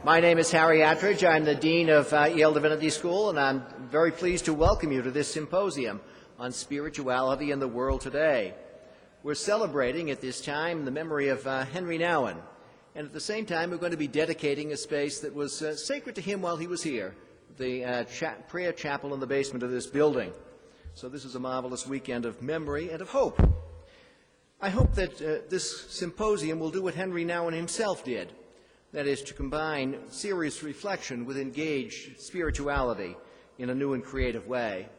My name is Harriet Rich. I'm the Dean of Yale Divinity School, and I'm very pleased to welcome you to this symposium on spirituality in the world today. We're celebrating at this time the memory of Henri Nouwen, and at the same time we're going to be dedicating a space that was sacred to him while he was here, the prayer chapel in the basement of this building. So this is a marvelous weekend of memory and of hope. I hope that this symposium will do what Henri Nouwen himself did. That is, to combine serious reflection with engaged spirituality in a new and creative way.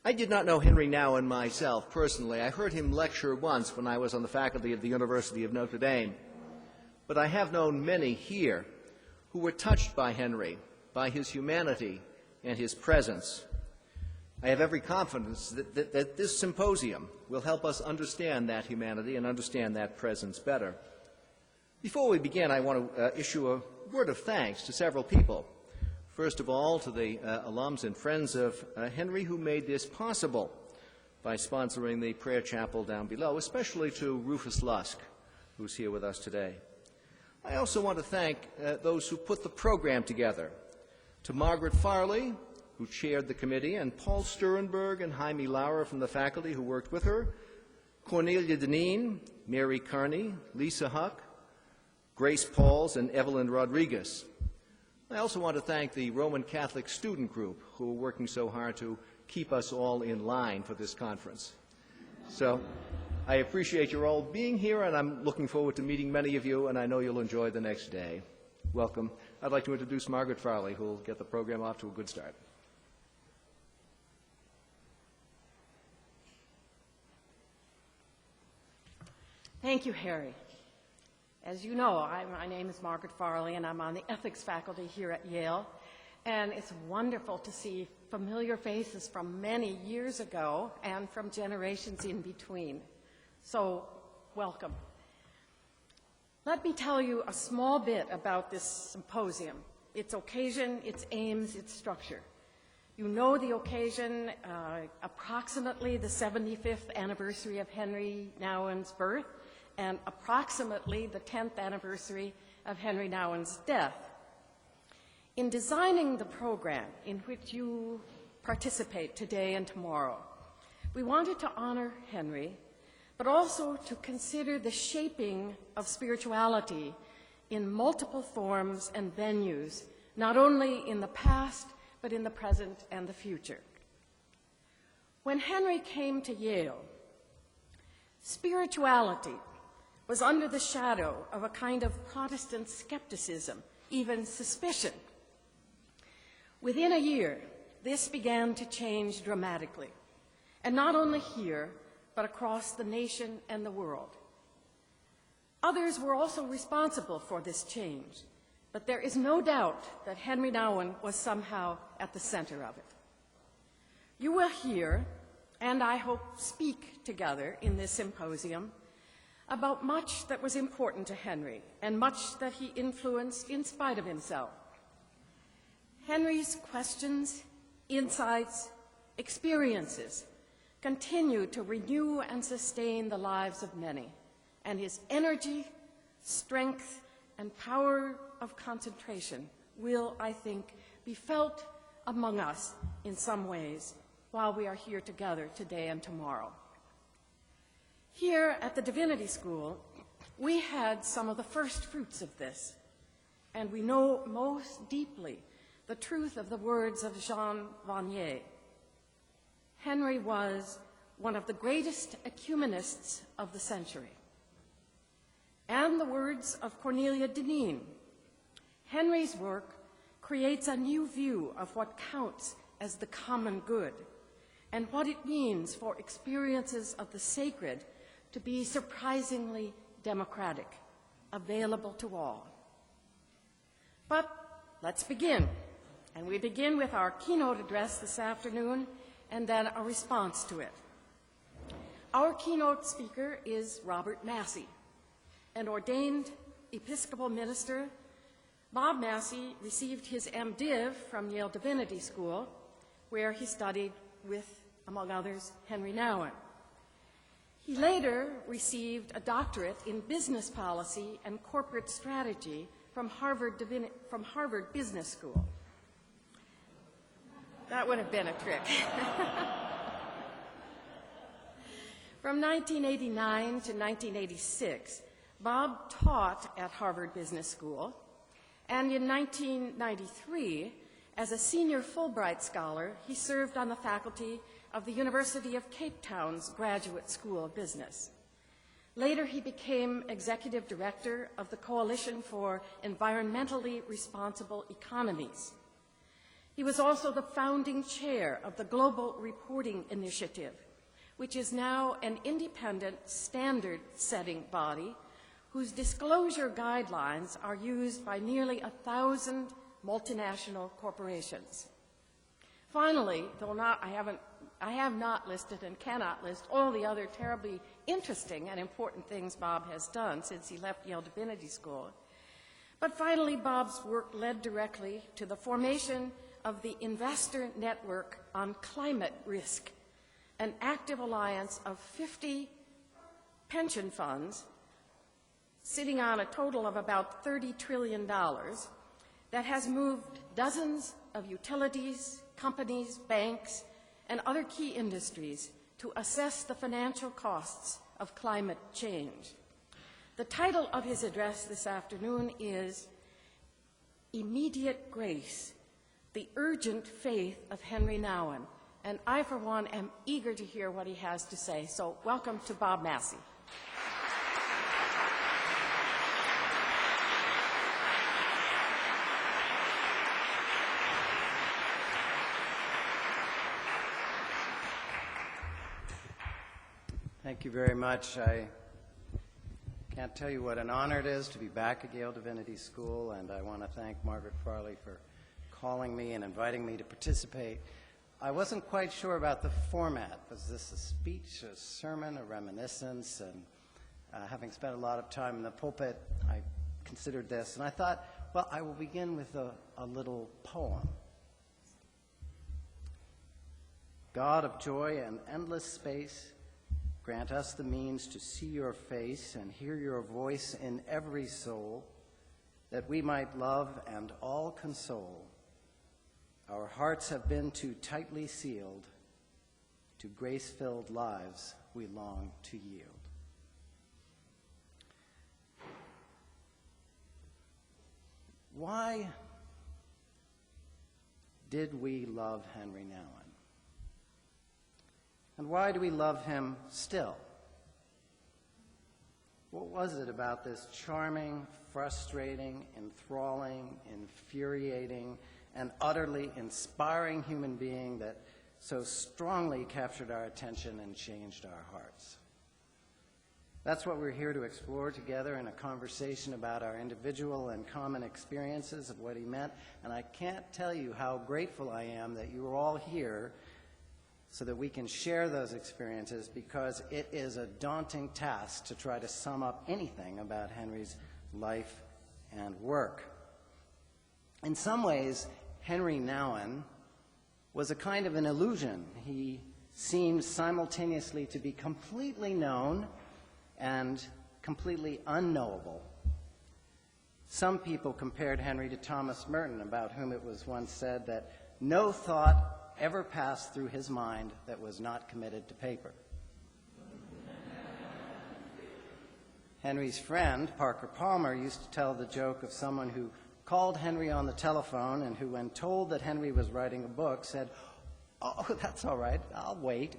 I did not know Henri Nouwen myself personally. I heard him lecture once when I was on the faculty at the University of Notre Dame. But I have known many here who were touched by Henri, by his humanity and his presence. I have every confidence that this symposium will help us understand that humanity and understand that presence better. Before we begin, I want to issue a word of thanks to several people. First of all, to the alums and friends of Henri who made this possible by sponsoring the prayer chapel down below, especially to Rufus Lusk, who's here with us today. I also want to thank those who put the program together, to Margaret Farley, who chaired the committee, and Paul Sturenberg and Jaime Lauer from the faculty who worked with her, Cornelia Deneen, Mary Carney, Lisa Huck, Grace Pauls, and Evelyn Rodriguez. I also want to thank the Roman Catholic student group who are working so hard to keep us all in line for this conference. So I appreciate your all being here, and I'm looking forward to meeting many of you, and I know you'll enjoy the next day. Welcome. I'd like to introduce Margaret Farley, who will get the program off to a good start. Thank you, Harry. As you know, my name is Margaret Farley, and I'm on the ethics faculty here at Yale. And it's wonderful to see familiar faces from many years ago and from generations in between. So, welcome. Let me tell you a small bit about this symposium, its occasion, its aims, its structure. You know the occasion, approximately the 75th anniversary of Henri Nouwen's birth, and approximately the 10th anniversary of Henri Nouwen's death. In designing the program in which you participate today and tomorrow, we wanted to honor Henri, but also to consider the shaping of spirituality in multiple forms and venues, not only in the past, but in the present and the future. When Henri came to Yale, spirituality was under the shadow of a kind of Protestant skepticism, even suspicion. Within a year, this began to change dramatically, and not only here, but across the nation and the world. Others were also responsible for this change, but there is no doubt that Henri Nouwen was somehow at the center of it. You will hear, and I hope speak together in this symposium, about much that was important to Henri and much that he influenced in spite of himself. Henri's questions, insights, experiences continue to renew and sustain the lives of many, and his energy, strength, and power of concentration will, I think, be felt among us in some ways while we are here together today and tomorrow. Here at the Divinity School, we had some of the first fruits of this, and we know most deeply the truth of the words of Jean Vanier. Henri was one of the greatest ecumenists of the century. And the words of Cornelia Deneen. Henri's work creates a new view of what counts as the common good and what it means for experiences of the sacred to be surprisingly democratic, available to all. But let's begin. And we begin with our keynote address this afternoon and then a response to it. Our keynote speaker is Robert Massie, an ordained Episcopal minister. Bob Massie received his MDiv from Yale Divinity School, where he studied with, among others, Henri Nouwen. He later received a doctorate in business policy and corporate strategy from Harvard Business School. That would have been a trick. From 1989 to 1986, Bob taught at Harvard Business School, and in 1993, as a senior Fulbright scholar, he served on the faculty of the University of Cape Town's Graduate School of Business. Later, he became executive director of the Coalition for Environmentally Responsible Economies. He was also the founding chair of the Global Reporting Initiative, which is now an independent standard-setting body whose disclosure guidelines are used by nearly 1,000 multinational corporations. Finally, though I have not listed and cannot list all the other terribly interesting and important things Bob has done since he left Yale Divinity School. But finally, Bob's work led directly to the formation of the Investor Network on Climate Risk, an active alliance of 50 pension funds sitting on a total of about $30 trillion that has moved dozens of utilities, companies, banks, and other key industries to assess the financial costs of climate change. The title of his address this afternoon is Immediate Grace, the Urgent Faith of Henri Nouwen. And I, for one, am eager to hear what he has to say. So welcome to Bob Massie. Thank you very much. I can't tell you what an honor it is to be back at Yale Divinity School, and I want to thank Margaret Farley for calling me and inviting me to participate. I wasn't quite sure about the format. Was this a speech, a sermon, a reminiscence? And having spent a lot of time in the pulpit, I considered this, and I thought, well, I will begin with a little poem. God of joy and endless space, grant us the means to see your face and hear your voice in every soul, that we might love and all console. Our hearts have been too tightly sealed. To grace-filled lives we long to yield. Why did we love Henri Nouwen? And why do we love him still? What was it about this charming, frustrating, enthralling, infuriating, and utterly inspiring human being that so strongly captured our attention and changed our hearts? That's what we're here to explore together in a conversation about our individual and common experiences of what he meant. And I can't tell you how grateful I am that you are all here so that we can share those experiences, because it is a daunting task to try to sum up anything about Henri's life and work. In some ways, Henri Nouwen was a kind of an illusion. He seemed simultaneously to be completely known and completely unknowable. Some people compared Henri to Thomas Merton, about whom it was once said that no thought ever passed through his mind that was not committed to paper. Henri's friend, Parker Palmer, used to tell the joke of someone who called Henri on the telephone and who, when told that Henri was writing a book, said, "Oh, that's all right, I'll wait."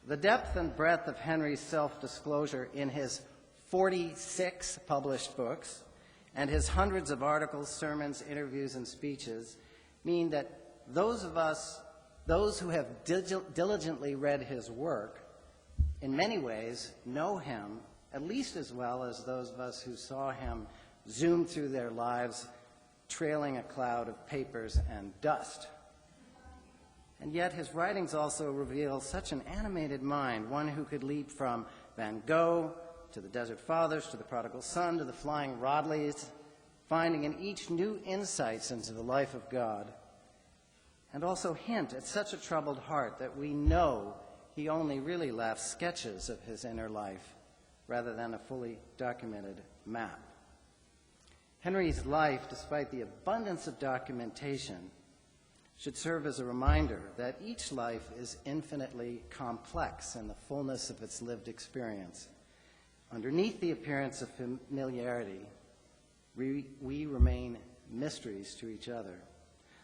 The depth and breadth of Henri's self-disclosure in his 46 published books and his hundreds of articles, sermons, interviews, and speeches mean that those who have diligently read his work, in many ways know him at least as well as those of us who saw him zoom through their lives trailing a cloud of papers and dust. And yet his writings also reveal such an animated mind, one who could leap from Van Gogh to the Desert Fathers, to the Prodigal Son, to the Flying Rodleys, finding in each new insights into the life of God, and also hint at such a troubled heart that we know he only really left sketches of his inner life rather than a fully documented map. Henri's life, despite the abundance of documentation, should serve as a reminder that each life is infinitely complex in the fullness of its lived experience. Underneath the appearance of familiarity, we remain mysteries to each other.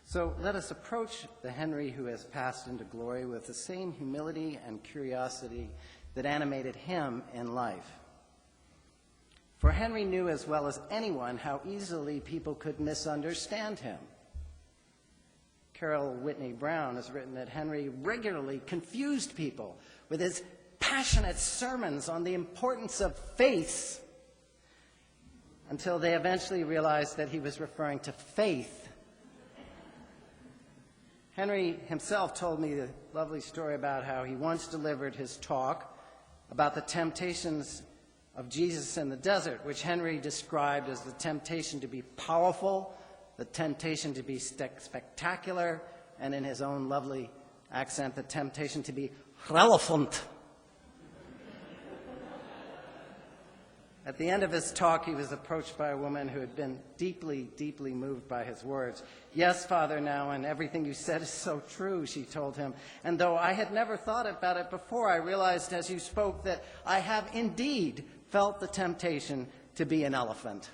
So let us approach the Henri who has passed into glory with the same humility and curiosity that animated him in life. For Henri knew as well as anyone how easily people could misunderstand him. Carol Whitney Brown has written that Henri regularly confused people with his passionate sermons on the importance of faith until they eventually realized that he was referring to faith. Henri himself told me the lovely story about how he once delivered his talk about the temptations of Jesus in the desert, which Henri described as the temptation to be powerful, the temptation to be spectacular, and in his own lovely accent, the temptation to be relevant. At the end of his talk, he was approached by a woman who had been deeply, deeply moved by his words. "Yes, Father Nouwen, everything you said is so true," she told him. "And though I had never thought about it before, I realized as you spoke that I have indeed felt the temptation to be an elephant."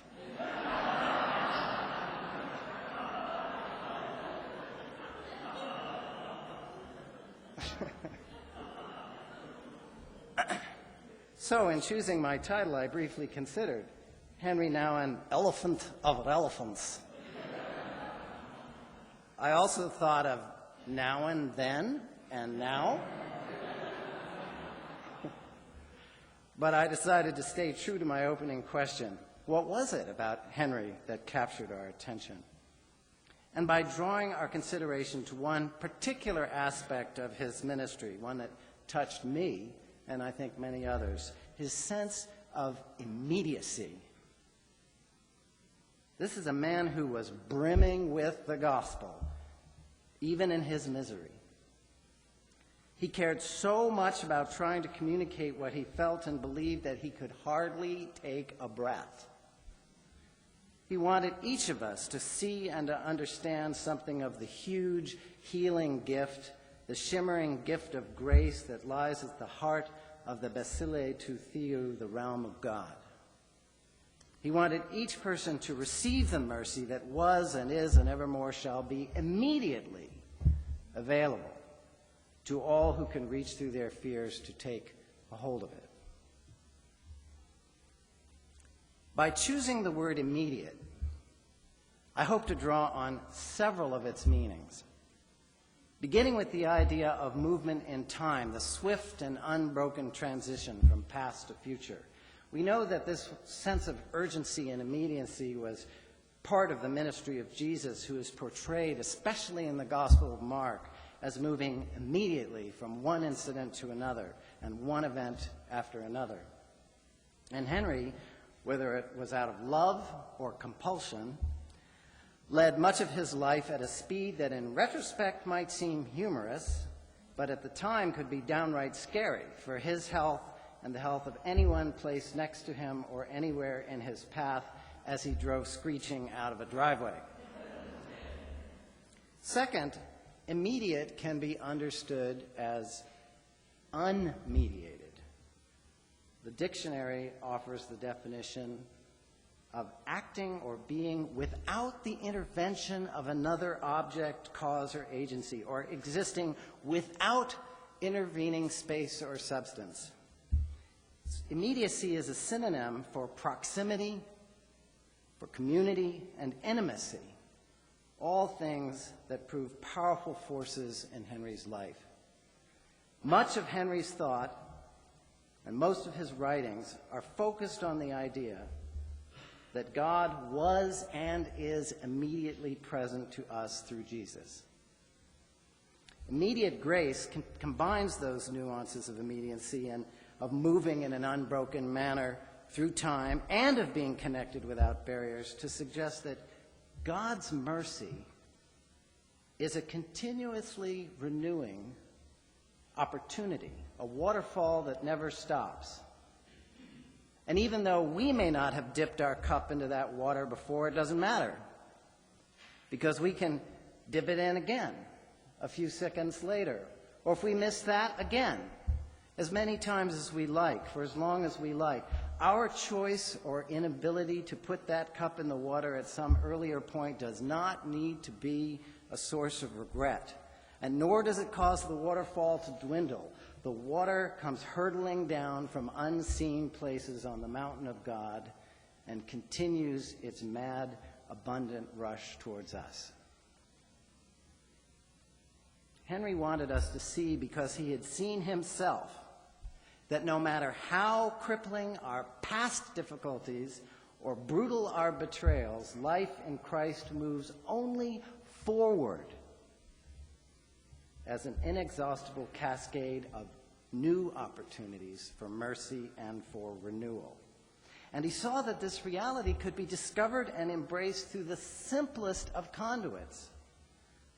So, in choosing my title, I briefly considered Henri Nouwen, Elephant of Elephants. I also thought of Nouwen then and now. But I decided to stay true to my opening question. What was it about Henri that captured our attention? And by drawing our consideration to one particular aspect of his ministry, one that touched me, and I think many others, his sense of immediacy. This is a man who was brimming with the gospel, even in his misery. He cared so much about trying to communicate what he felt and believed that he could hardly take a breath. He wanted each of us to see and to understand something of the huge healing gift, the shimmering gift of grace that lies at the heart of the Basile to Theou, the realm of God. He wanted each person to receive the mercy that was and is and evermore shall be immediately available to all who can reach through their fears to take a hold of it. By choosing the word immediate, I hope to draw on several of its meanings, beginning with the idea of movement in time, the swift and unbroken transition from past to future. We know that this sense of urgency and immediacy was part of the ministry of Jesus, who is portrayed, especially in the Gospel of Mark, as moving immediately from one incident to another and one event after another. And Henri, whether it was out of love or compulsion, led much of his life at a speed that in retrospect might seem humorous, but at the time could be downright scary for his health and the health of anyone placed next to him or anywhere in his path as he drove screeching out of a driveway. Second, immediate can be understood as unmediated. The dictionary offers the definition of acting or being without the intervention of another object, cause, or agency, or existing without intervening space or substance. Immediacy is a synonym for proximity, for community, and intimacy, all things that prove powerful forces in Henri's life. Much of Henri's thought and most of his writings are focused on the idea that God was and is immediately present to us through Jesus. Immediate grace combines those nuances of immediacy and of moving in an unbroken manner through time and of being connected without barriers to suggest that God's mercy is a continuously renewing opportunity, a waterfall that never stops. And even though we may not have dipped our cup into that water before, it doesn't matter, because we can dip it in again a few seconds later, or if we miss that, again, as many times as we like, for as long as we like. Our choice or inability to put that cup in the water at some earlier point does not need to be a source of regret, and nor does it cause the waterfall to dwindle. The water comes hurtling down from unseen places on the mountain of God and continues its mad, abundant rush towards us. Henri wanted us to see, because he had seen himself, that no matter how crippling our past difficulties or brutal our betrayals, life in Christ moves only forward as an inexhaustible cascade of new opportunities for mercy and for renewal. And he saw that this reality could be discovered and embraced through the simplest of conduits,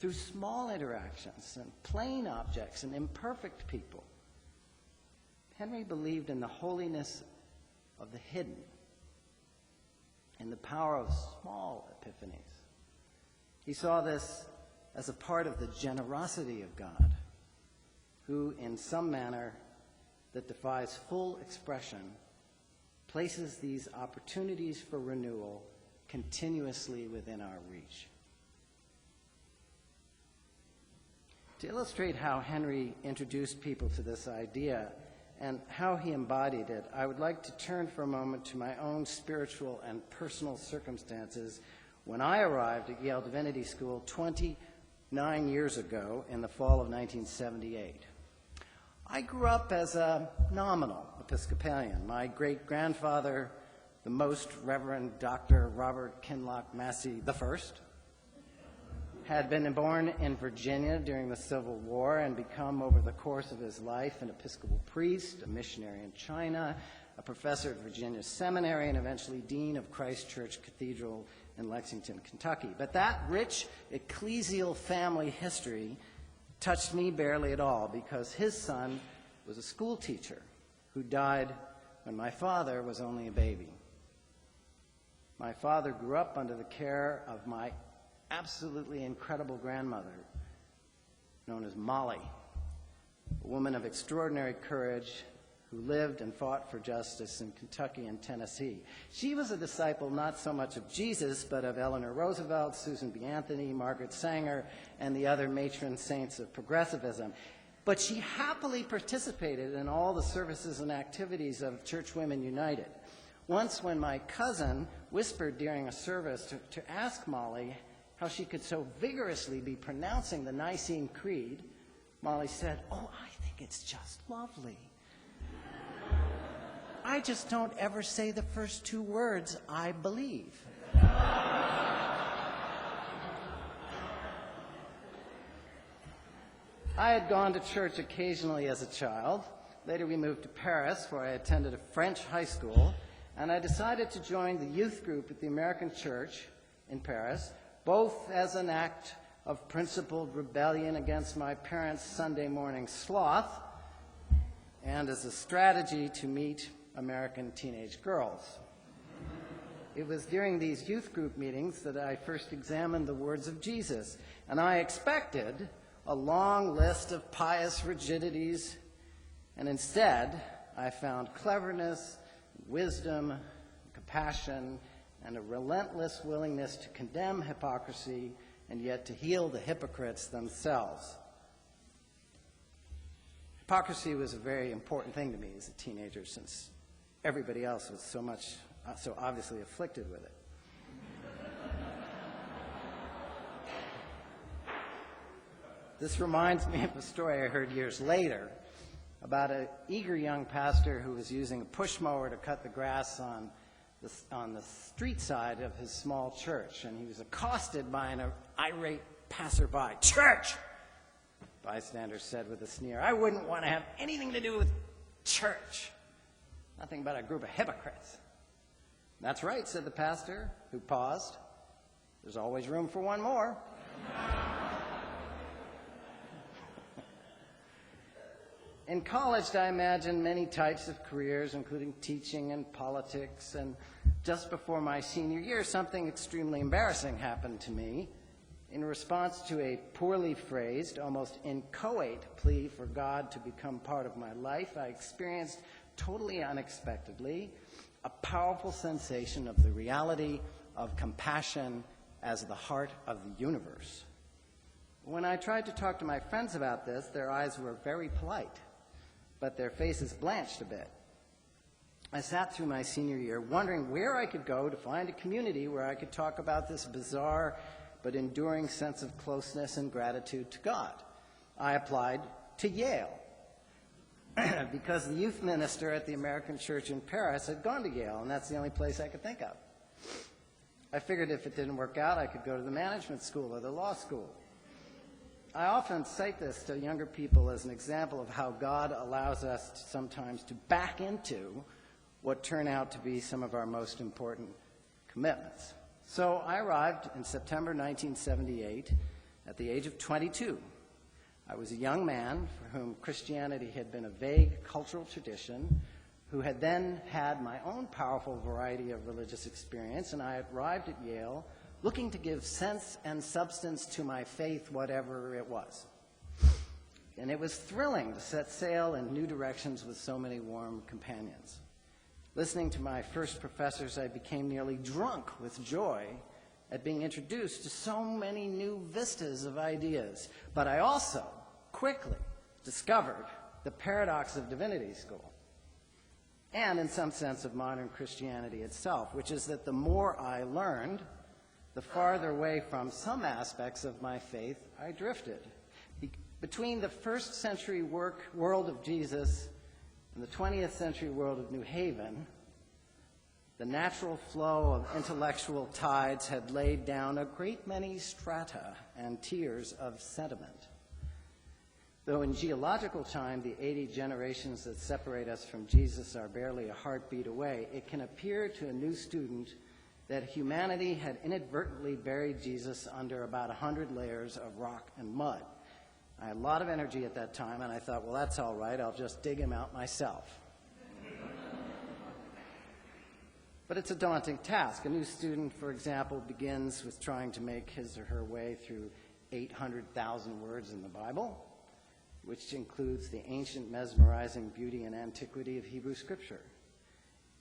through small interactions and plain objects and imperfect people. Henri believed in the holiness of the hidden, in the power of small epiphanies. He saw this as a part of the generosity of God, who, in some manner that defies full expression, places these opportunities for renewal continuously within our reach. To illustrate how Henri introduced people to this idea and how he embodied it, I would like to turn for a moment to my own spiritual and personal circumstances when I arrived at Yale Divinity School 29 years ago in the fall of 1978. I grew up as a nominal Episcopalian. My great-grandfather, the Most Reverend Dr. Robert Kinloch Massie I, had been born in Virginia during the Civil War and become, over the course of his life, an Episcopal priest, a missionary in China, a professor at Virginia Seminary, and eventually dean of Christ Church Cathedral in Lexington, Kentucky. But that rich ecclesial family history touched me barely at all, because his son was a school teacher who died when my father was only a baby. My father grew up under the care of my absolutely incredible grandmother, known as Molly, a woman of extraordinary courage who lived and fought for justice in Kentucky and Tennessee. She was a disciple not so much of Jesus, but of Eleanor Roosevelt, Susan B. Anthony, Margaret Sanger, and the other matron saints of progressivism. But she happily participated in all the services and activities of Church Women United. Once, when my cousin whispered during a service to ask Molly how she could so vigorously be pronouncing the Nicene Creed, Molly said, "Oh, I think it's just lovely. I just don't ever say the first two words, I believe." I had gone to church occasionally as a child. Later we moved to Paris, where I attended a French high school, and I decided to join the youth group at the American Church in Paris, both as an act of principled rebellion against my parents' Sunday morning sloth and as a strategy to meet American teenage girls. It was during these youth group meetings that I first examined the words of Jesus, and I expected a long list of pious rigidities, and instead I found cleverness, wisdom, compassion, and a relentless willingness to condemn hypocrisy and yet to heal the hypocrites themselves. Hypocrisy was a very important thing to me as a teenager, since everybody else was so obviously afflicted with it. This reminds me of a story I heard years later about an eager young pastor who was using a push mower to cut the grass on the street side of his small church, and he was accosted by an irate passerby. "Church!" Bystanders said with a sneer. "I wouldn't want to have anything to do with church. Nothing but a group of hypocrites." "That's right," said the pastor, who paused. "There's always room for one more." In college, I imagined many types of careers, including teaching and politics, and just before my senior year, something extremely embarrassing happened to me. In response to a poorly phrased, almost inchoate plea for God to become part of my life, I experienced, totally unexpectedly, a powerful sensation of the reality of compassion as the heart of the universe. When I tried to talk to my friends about this, their eyes were very polite, but their faces blanched a bit. I sat through my senior year wondering where I could go to find a community where I could talk about this bizarre but enduring sense of closeness and gratitude to God. I applied to Yale because the youth minister at the American Church in Paris had gone to Yale, and that's the only place I could think of. I figured if it didn't work out, I could go to the management school or the law school. I often cite this to younger people as an example of how God allows us sometimes to back into what turn out to be some of our most important commitments. So I arrived in September 1978 at the age of 22. I was a young man for whom Christianity had been a vague cultural tradition, who had then had my own powerful variety of religious experience, and I arrived at Yale looking to give sense and substance to my faith, whatever it was. And it was thrilling to set sail in new directions with so many warm companions. Listening to my first professors, I became nearly drunk with joy at being introduced to so many new vistas of ideas. But I also quickly discovered the paradox of divinity school, and in some sense of modern Christianity itself, which is that the more I learned, the farther away from some aspects of my faith I drifted. Between the first century world of Jesus and the 20th century world of New Haven, the natural flow of intellectual tides had laid down a great many strata and tiers of sediment. Though in geological time, the 80 generations that separate us from Jesus are barely a heartbeat away, it can appear to a new student that humanity had inadvertently buried Jesus under about 100 layers of rock and mud. I had a lot of energy at that time, and I thought, well, that's all right. I'll just dig him out myself. But it's a daunting task. A new student, for example, begins with trying to make his or her way through 800,000 words in the Bible, which includes the ancient, mesmerizing beauty and antiquity of Hebrew Scripture.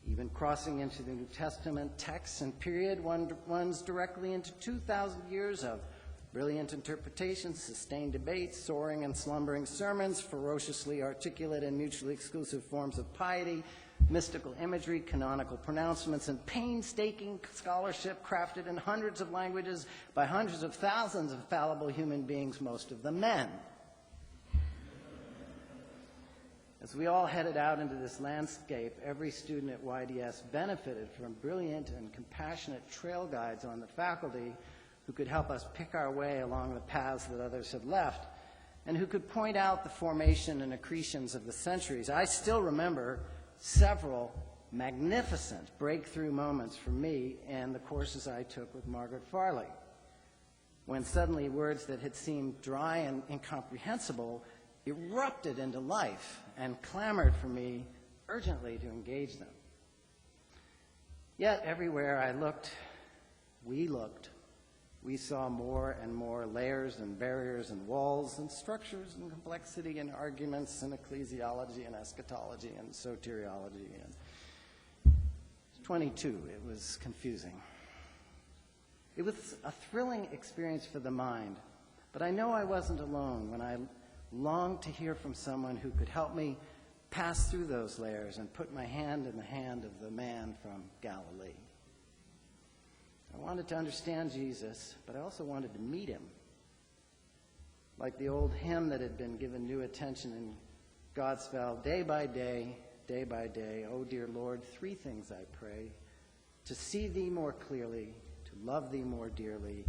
Even crossing into the New Testament texts and period, one runs directly into 2,000 years of brilliant interpretations, sustained debates, soaring and slumbering sermons, ferociously articulate and mutually exclusive forms of piety, mystical imagery, canonical pronouncements, and painstaking scholarship crafted in hundreds of languages by hundreds of thousands of fallible human beings, most of them men. As we all headed out into this landscape, every student at YDS benefited from brilliant and compassionate trail guides on the faculty who could help us pick our way along the paths that others had left, and who could point out the formation and accretions of the centuries. I still remember several magnificent breakthrough moments for me in the courses I took with Margaret Farley, when suddenly words that had seemed dry and incomprehensible erupted into life and clamored for me urgently to engage them. Yet everywhere I looked, we saw more and more layers and barriers and walls and structures and complexity and arguments and ecclesiology and eschatology and soteriology. And 22, it was confusing. It was a thrilling experience for the mind, but I know I wasn't alone when I longed to hear from someone who could help me pass through those layers and put my hand in the hand of the man from Galilee. I wanted to understand Jesus, but I also wanted to meet him. Like the old hymn that had been given new attention in Godspell, day by day, oh dear Lord, three things I pray: to see thee more clearly, to love thee more dearly,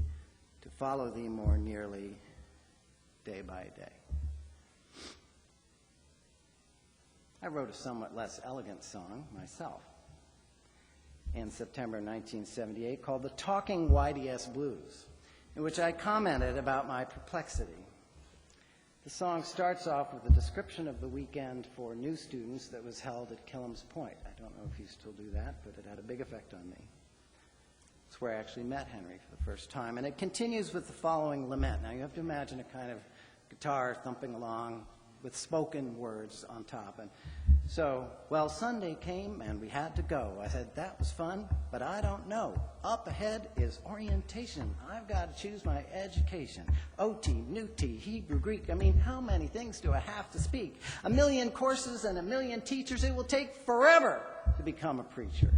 to follow thee more nearly, day by day. I wrote a somewhat less elegant song myself in September 1978 called the TalkingYDS Blues, in which I commented about my perplexity. The song starts off with a description of the weekend for new students that was held at Killam's Point. I don't know if you still do that, but it had a big effect on me. It's where I actually met Henri for the first time. And it continues with the following lament. Now, you have to imagine a kind of guitar thumping along with spoken words on top. And so, well, Sunday came and we had to go. I said, that was fun, but I don't know. Up ahead is orientation. I've got to choose my education. OT, New T, Hebrew, Greek. I mean, how many things do I have to speak? 1 million courses and 1 million teachers. It will take forever to become a preacher.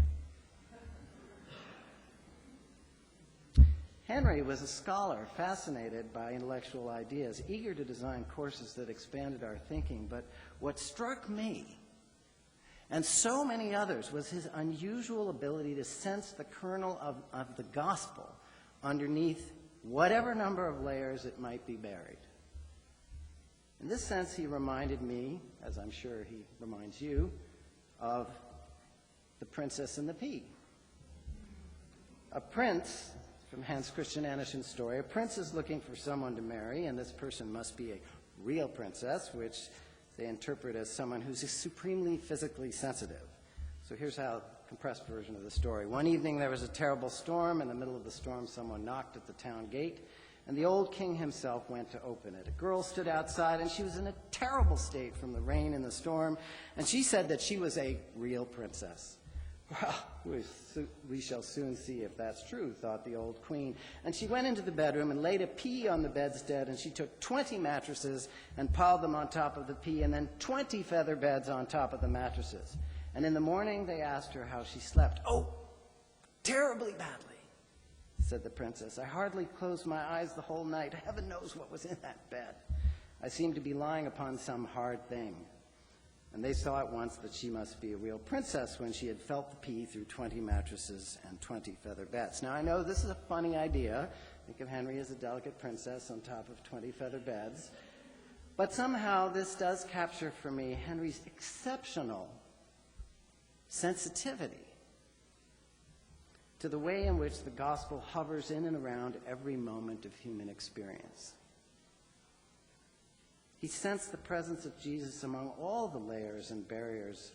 Henri was a scholar, fascinated by intellectual ideas, eager to design courses that expanded our thinking. But what struck me, and so many others, was his unusual ability to sense the kernel of the gospel underneath whatever number of layers it might be buried. In this sense, he reminded me, as I'm sure he reminds you, of The Princess and the Pea. A prince, from Hans Christian Andersen's story, a prince is looking for someone to marry, and this person must be a real princess, which they interpret as someone who's supremely physically sensitive. So here's how compressed version of the story. One evening there was a terrible storm. In the middle of the storm, someone knocked at the town gate, and the old king himself went to open it. A girl stood outside, and she was in a terrible state from the rain and the storm, and she said that she was a real princess. Well, we shall soon see if that's true, thought the old queen. And she went into the bedroom and laid a pea on the bedstead, and she took 20 mattresses and piled them on top of the pea, and then 20 feather beds on top of the mattresses. And in the morning, they asked her how she slept. Oh, terribly badly, said the princess. I hardly closed my eyes the whole night. Heaven knows what was in that bed. I seemed to be lying upon some hard thing. And they saw at once that she must be a real princess when she had felt the pea through 20 mattresses and 20 feather beds. Now, I know this is a funny idea. Think of Henri as a delicate princess on top of 20 feather beds. But somehow this does capture for me Henri's exceptional sensitivity to the way in which the gospel hovers in and around every moment of human experience. He sensed the presence of Jesus among all the layers and barriers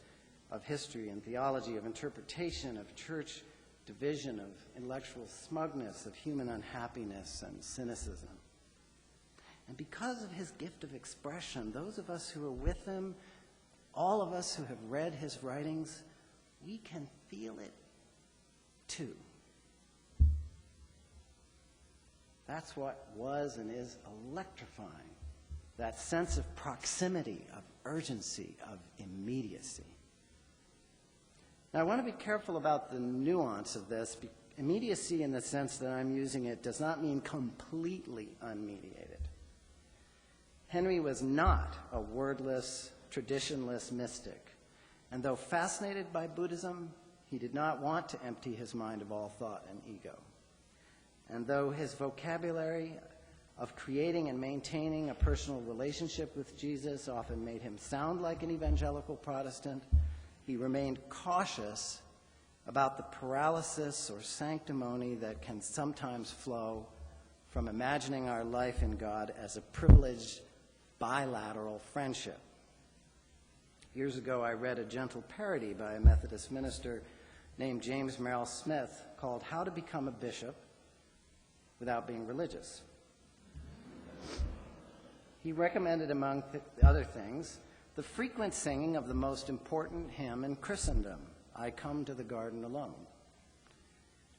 of history and theology, of interpretation, of church division, of intellectual smugness, of human unhappiness and cynicism. And because of his gift of expression, those of us who are with him, all of us who have read his writings, we can feel it too. That's what was and is electrifying. That sense of proximity, of urgency, of immediacy. Now, I want to be careful about the nuance of this. Immediacy, in the sense that I'm using it, does not mean completely unmediated. Henri was not a wordless, traditionless mystic. And though fascinated by Buddhism, he did not want to empty his mind of all thought and ego. And though his vocabulary of creating and maintaining a personal relationship with Jesus often made him sound like an evangelical Protestant, he remained cautious about the paralysis or sanctimony that can sometimes flow from imagining our life in God as a privileged bilateral friendship. Years ago, I read a gentle parody by a Methodist minister named James Merrill Smith called How to Become a Bishop Without Being Religious. He recommended, among other things, the frequent singing of the most important hymn in Christendom, I Come to the Garden Alone,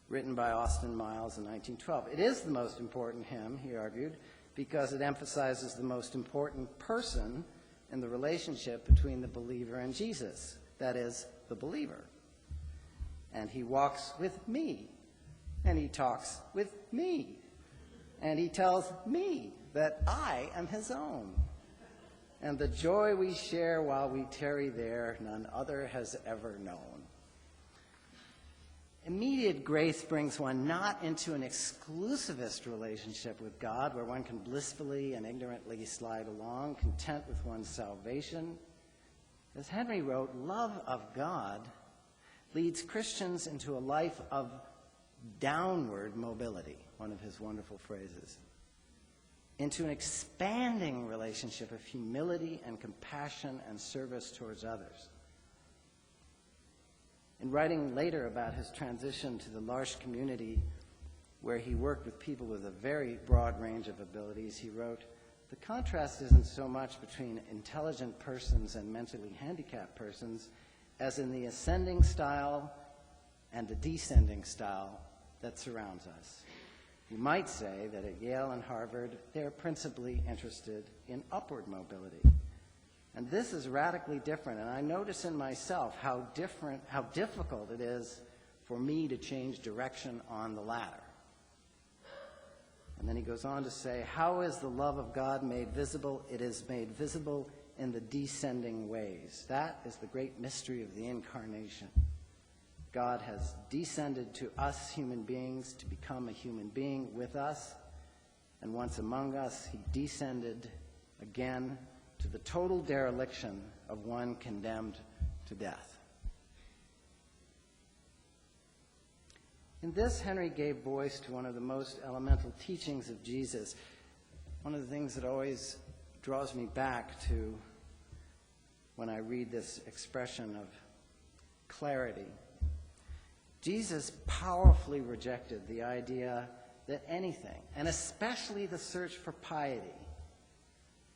written by Austin Miles in 1912. It is the most important hymn, he argued, because it emphasizes the most important person in the relationship between the believer and Jesus, that is, the believer. And he walks with me, and he talks with me, and he tells me that I am his own. And the joy we share while we tarry there, none other has ever known. Immediate grace brings one not into an exclusivist relationship with God, where one can blissfully and ignorantly slide along, content with one's salvation. As Henri wrote, love of God leads Christians into a life of downward mobility, one of his wonderful phrases. into an expanding relationship of humility and compassion and service towards others. In writing later about his transition to the L'Arche community, where he worked with people with a very broad range of abilities, he wrote, "The contrast isn't so much between intelligent persons and mentally handicapped persons as in the ascending style and the descending style that surrounds us. You might say that at Yale and Harvard, they're principally interested in upward mobility. And this is radically different, and I notice in myself how difficult it is for me to change direction on the ladder." And then he goes on to say, "How is the love of God made visible? It is made visible in the descending ways. That is the great mystery of the incarnation. God has descended to us human beings to become a human being with us, and once among us, he descended again to the total dereliction of one condemned to death." In this, Henri gave voice to one of the most elemental teachings of Jesus. One of the things that always draws me back to when I read this expression of clarity. Jesus powerfully rejected the idea that anything, and especially the search for piety,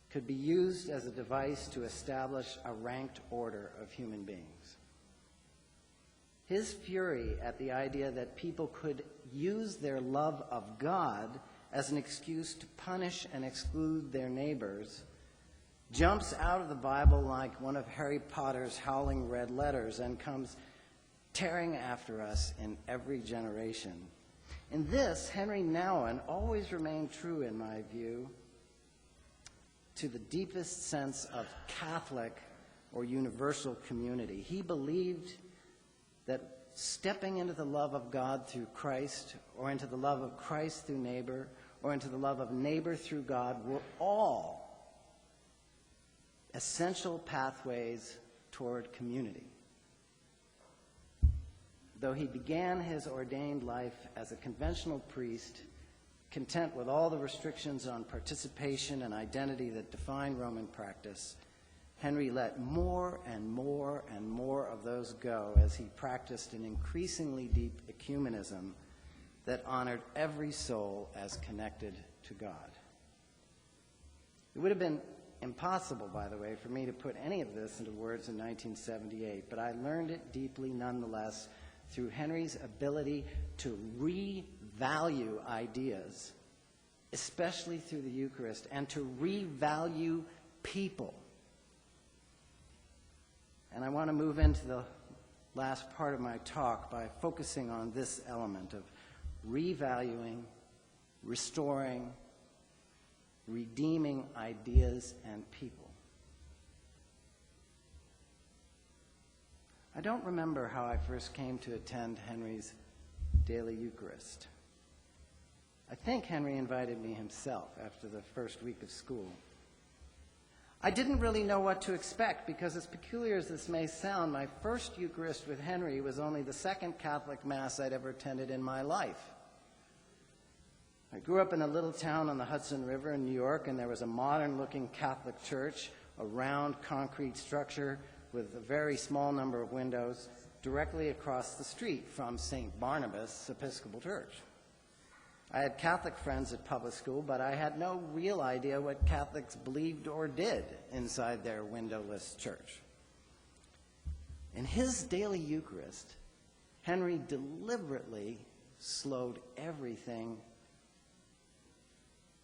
could be used as a device to establish a ranked order of human beings. His fury at the idea that people could use their love of God as an excuse to punish and exclude their neighbors jumps out of the Bible like one of Harry Potter's howling red letters and comes tearing after us in every generation. In this, Henri Nouwen always remained true, in my view, to the deepest sense of Catholic or universal community. He believed that stepping into the love of God through Christ, or into the love of Christ through neighbor, or into the love of neighbor through God were all essential pathways toward community. Though he began his ordained life as a conventional priest, content with all the restrictions on participation and identity that define Roman practice, Henri let more and more and more of those go as he practiced an increasingly deep ecumenism that honored every soul as connected to God. It would have been impossible, by the way, for me to put any of this into words in 1978, but I learned it deeply nonetheless through Henri's ability to revalue ideas, especially through the Eucharist, and to revalue people. And I want to move into the last part of my talk by focusing on this element of revaluing, restoring, redeeming ideas and people. I don't remember how I first came to attend Henri's daily Eucharist. I think Henri invited me himself after the first week of school. I didn't really know what to expect because, as peculiar as this may sound, my first Eucharist with Henri was only the second Catholic Mass I'd ever attended in my life. I grew up in a little town on the Hudson River in New York, and there was a modern-looking Catholic church, a round concrete structure with a very small number of windows, directly across the street from St. Barnabas Episcopal Church. I had Catholic friends at public school, but I had no real idea what Catholics believed or did inside their windowless church. In his daily Eucharist, Henri deliberately slowed everything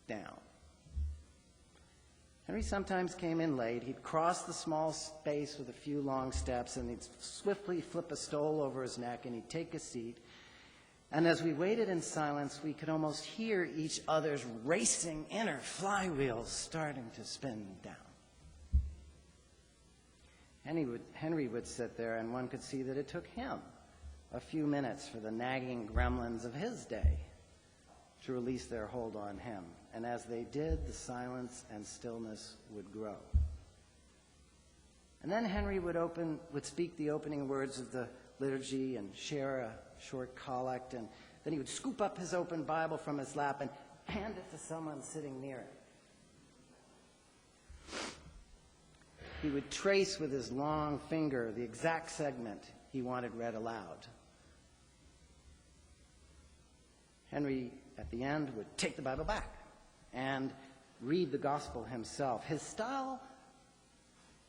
down. Henri sometimes came in late. He'd cross the small space with a few long steps, and he'd swiftly flip a stole over his neck, and he'd take a seat. And as we waited in silence, we could almost hear each other's racing inner flywheels starting to spin down. Henri would sit there, and one could see that it took him a few minutes for the nagging gremlins of his day to release their hold on him. And as they did, the silence and stillness would grow. And then Henri would speak the opening words of the liturgy and share a short collect, and then he would scoop up his open Bible from his lap and hand it to someone sitting near it. he would trace with his long finger the exact segment he wanted read aloud. Henri, at the end, would take the Bible back and read the gospel himself. His style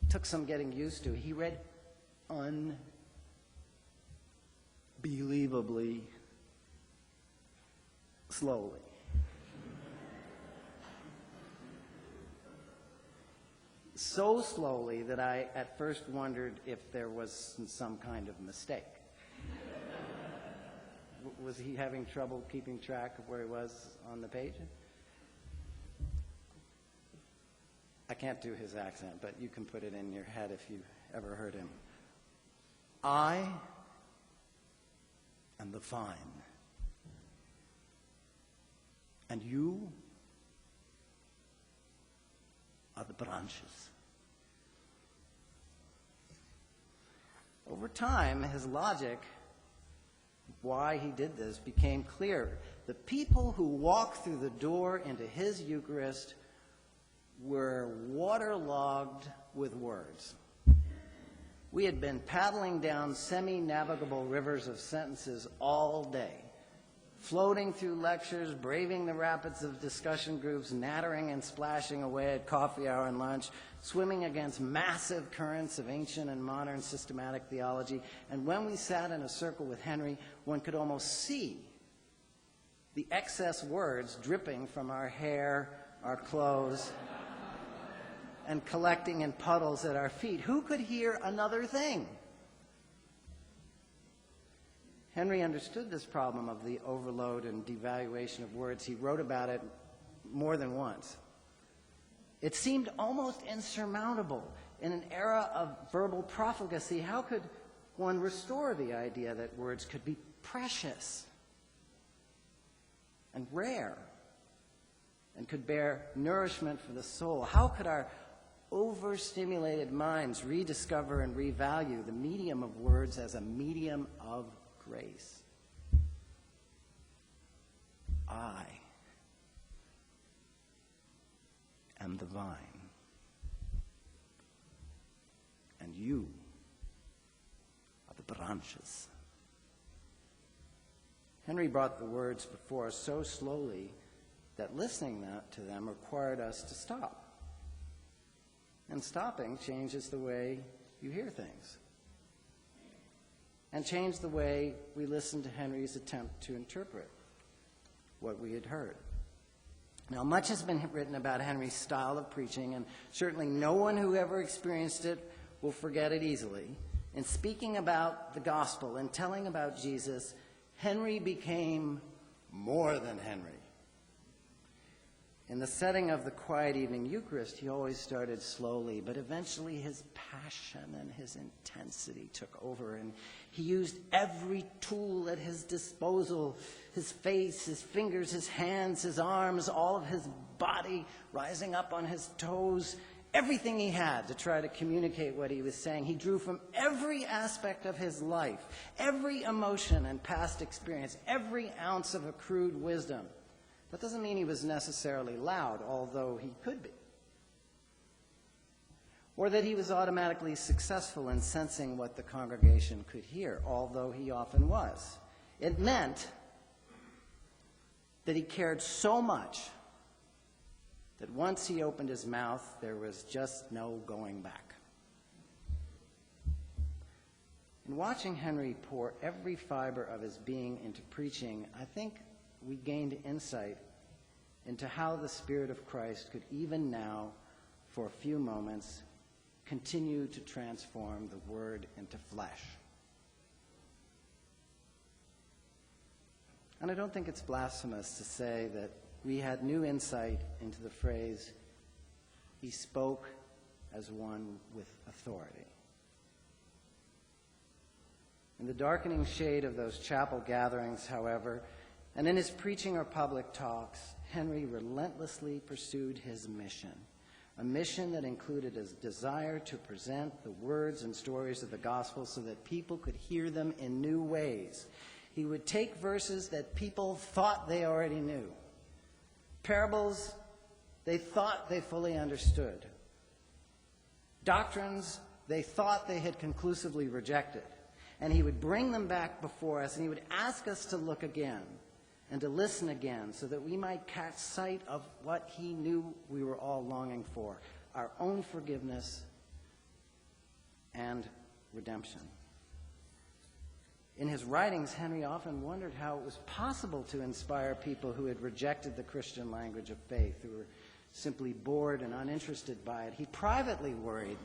took some getting used to. He read unbelievably slowly. So slowly that I at first wondered if there was some kind of mistake. Was he having trouble keeping track of where he was on the page? I can't do his accent, but you can put it in your head if you ever heard him. I am the vine, and you are the branches. Over time, his logic, why he did this, became clear. The people who walked through the door into his Eucharist were waterlogged with words. We had been paddling down semi-navigable rivers of sentences all day, floating through lectures, braving the rapids of discussion groups, nattering and splashing away at coffee hour and lunch, swimming against massive currents of ancient and modern systematic theology. And when we sat in a circle with Henri, one could almost see the excess words dripping from our hair, our clothes, and collecting in puddles at our feet. Who could hear another thing? Henri understood this problem of the overload and devaluation of words. He wrote about it more than once. It seemed almost insurmountable. In an era of verbal profligacy, how could one restore the idea that words could be precious and rare and could bear nourishment for the soul? How could our overstimulated minds rediscover and revalue the medium of words as a medium of grace? I am the vine, and you are the branches. Henri brought the words before us so slowly that listening to them required us to stop. And stopping changes the way you hear things, and changed the way we listened to Henri's attempt to interpret what we had heard. Now, much has been written about Henri's style of preaching, and certainly no one who ever experienced it will forget it easily. In speaking about the gospel and telling about Jesus, Henri became more than Henri. In the setting of the quiet evening Eucharist, he always started slowly, but eventually his passion and his intensity took over, and he used every tool at his disposal, his face, his fingers, his hands, his arms, all of his body rising up on his toes, everything he had to try to communicate what he was saying. He drew from every aspect of his life, every emotion and past experience, every ounce of accrued wisdom. That doesn't mean he was necessarily loud, although he could be. Or that he was automatically successful in sensing what the congregation could hear, although he often was. It meant that he cared so much that once he opened his mouth, there was just no going back. In watching Henri pour every fiber of his being into preaching, I think we gained insight into how the Spirit of Christ could even now, for a few moments, continue to transform the Word into flesh. And I don't think it's blasphemous to say that we had new insight into the phrase, "He spoke as one with authority." In the darkening shade of those chapel gatherings, however, and in his preaching or public talks, Henri relentlessly pursued his mission, a mission that included his desire to present the words and stories of the gospel so that people could hear them in new ways. He would take verses that people thought they already knew, parables they thought they fully understood, doctrines they thought they had conclusively rejected. And he would bring them back before us, and he would ask us to look again and to listen again so that we might catch sight of what he knew we were all longing for, our own forgiveness and redemption. In his writings, Henri often wondered how it was possible to inspire people who had rejected the Christian language of faith, who were simply bored and uninterested by it. He privately worried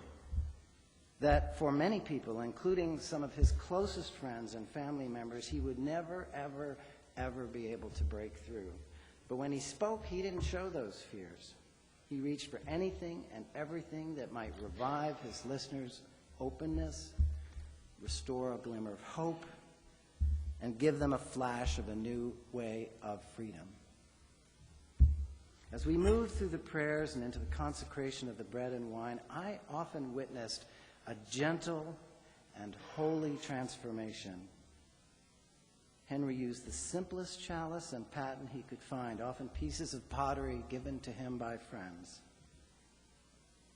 that for many people, including some of his closest friends and family members, he would never, ever, ever be able to break through. But when he spoke, he didn't show those fears. He reached for anything and everything that might revive his listeners' openness, restore a glimmer of hope, and give them a flash of a new way of freedom. As we moved through the prayers and into the consecration of the bread and wine, I often witnessed a gentle and holy transformation. Henri used the simplest chalice and paten he could find, often pieces of pottery given to him by friends.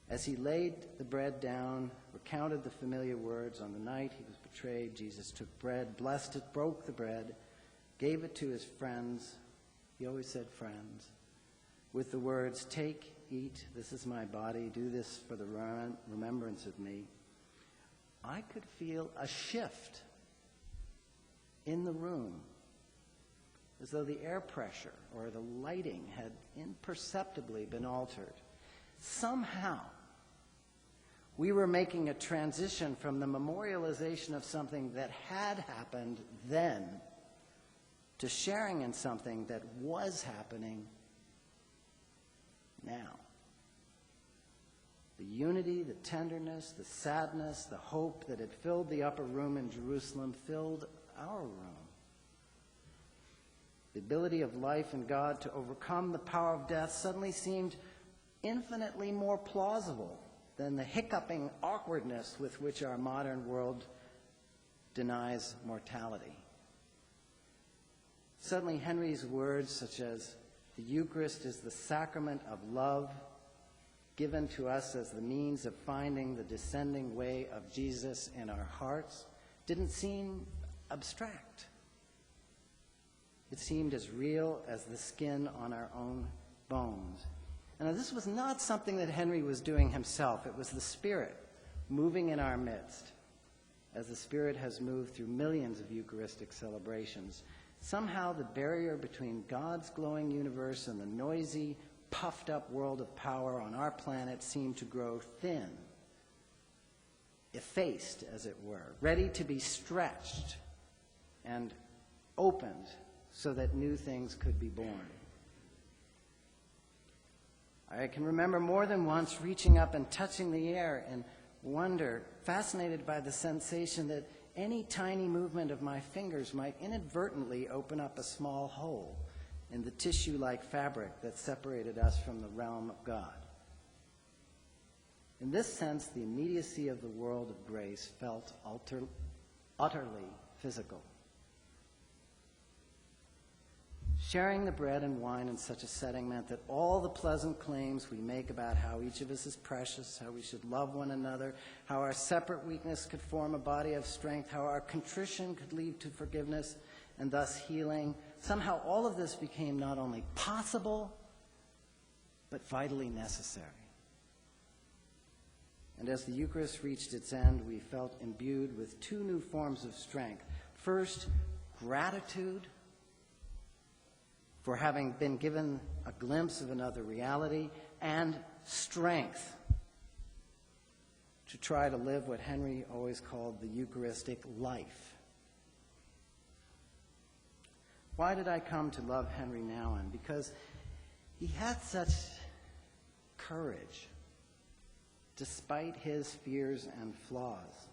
As he laid the bread down, recounted the familiar words, on the night he was betrayed, Jesus took bread, blessed it, broke the bread, gave it to his friends. He always said friends, with the words, "Take, eat, this is my body, do this for the remembrance of me." I could feel a shift in the room, as though the air pressure or the lighting had imperceptibly been altered. Somehow, we were making a transition from the memorialization of something that had happened then to sharing in something that was happening now. The unity, the tenderness, the sadness, the hope that had filled the upper room in Jerusalem filled our room. The ability of life in God to overcome the power of death suddenly seemed infinitely more plausible than the hiccuping awkwardness with which our modern world denies mortality. Suddenly, Henri's words, such as, "The Eucharist is the sacrament of love, given to us as the means of finding the descending way of Jesus in our hearts," didn't seem abstract. It seemed as real as the skin on our own bones. And this was not something that Henri was doing himself. It was the Spirit moving in our midst, as the Spirit has moved through millions of Eucharistic celebrations. Somehow the barrier between God's glowing universe and the noisy, puffed-up world of power on our planet seemed to grow thin, effaced, as it were, ready to be stretched and opened so that new things could be born. I can remember more than once reaching up and touching the air in wonder, fascinated by the sensation that any tiny movement of my fingers might inadvertently open up a small hole in the tissue-like fabric that separated us from the realm of God. In this sense, the immediacy of the world of grace felt utterly physical. Sharing the bread and wine in such a setting meant that all the pleasant claims we make about how each of us is precious, how we should love one another, how our separate weakness could form a body of strength, how our contrition could lead to forgiveness and thus healing, somehow all of this became not only possible, but vitally necessary. And as the Eucharist reached its end, we felt imbued with two new forms of strength. First, gratitude for having been given a glimpse of another reality, and strength to try to live what Henri always called the Eucharistic life. Why did I come to love Henri Nouwen? Because he had such courage, despite his fears and flaws.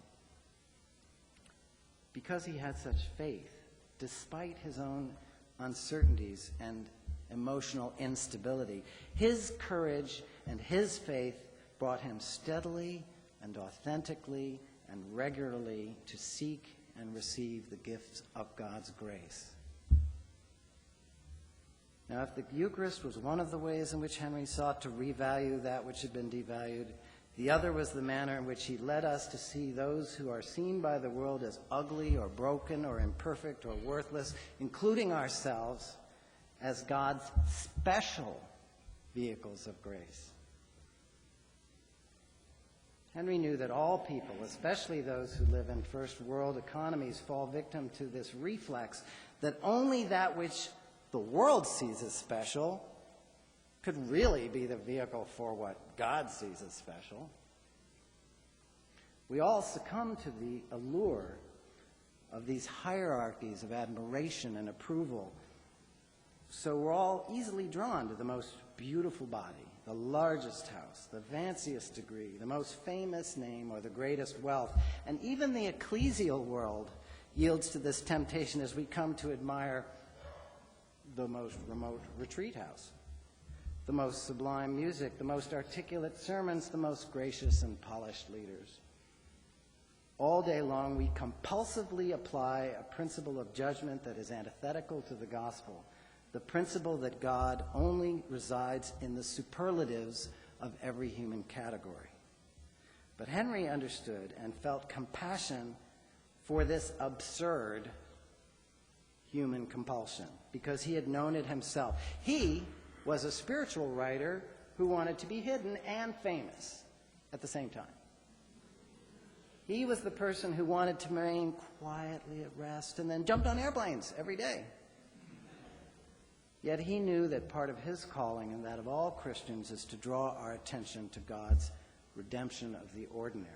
Because he had such faith, despite his own uncertainties and emotional instability. His courage and his faith brought him steadily and authentically and regularly to seek and receive the gifts of God's grace. Now, if the Eucharist was one of the ways in which Henri sought to revalue that which had been devalued, The other was the manner in which he led us to see those who are seen by the world as ugly or broken or imperfect or worthless, including ourselves, as God's special vehicles of grace. Henri knew that all people, especially those who live in first world economies, fall victim to this reflex that only that which the world sees as special could really be the vehicle for what God sees as special. We all succumb to the allure of these hierarchies of admiration and approval. So we're all easily drawn to the most beautiful body, the largest house, the fanciest degree, the most famous name, or the greatest wealth. And even the ecclesial world yields to this temptation as we come to admire the most remote retreat house, the most sublime music, the most articulate sermons, the most gracious and polished leaders. All day long, we compulsively apply a principle of judgment that is antithetical to the gospel, the principle that God only resides in the superlatives of every human category. But Henri understood and felt compassion for this absurd human compulsion because he had known it himself. He was a spiritual writer who wanted to be hidden and famous at the same time. He was the person who wanted to remain quietly at rest and then jumped on airplanes every day. Yet he knew that part of his calling and that of all Christians is to draw our attention to God's redemption of the ordinary.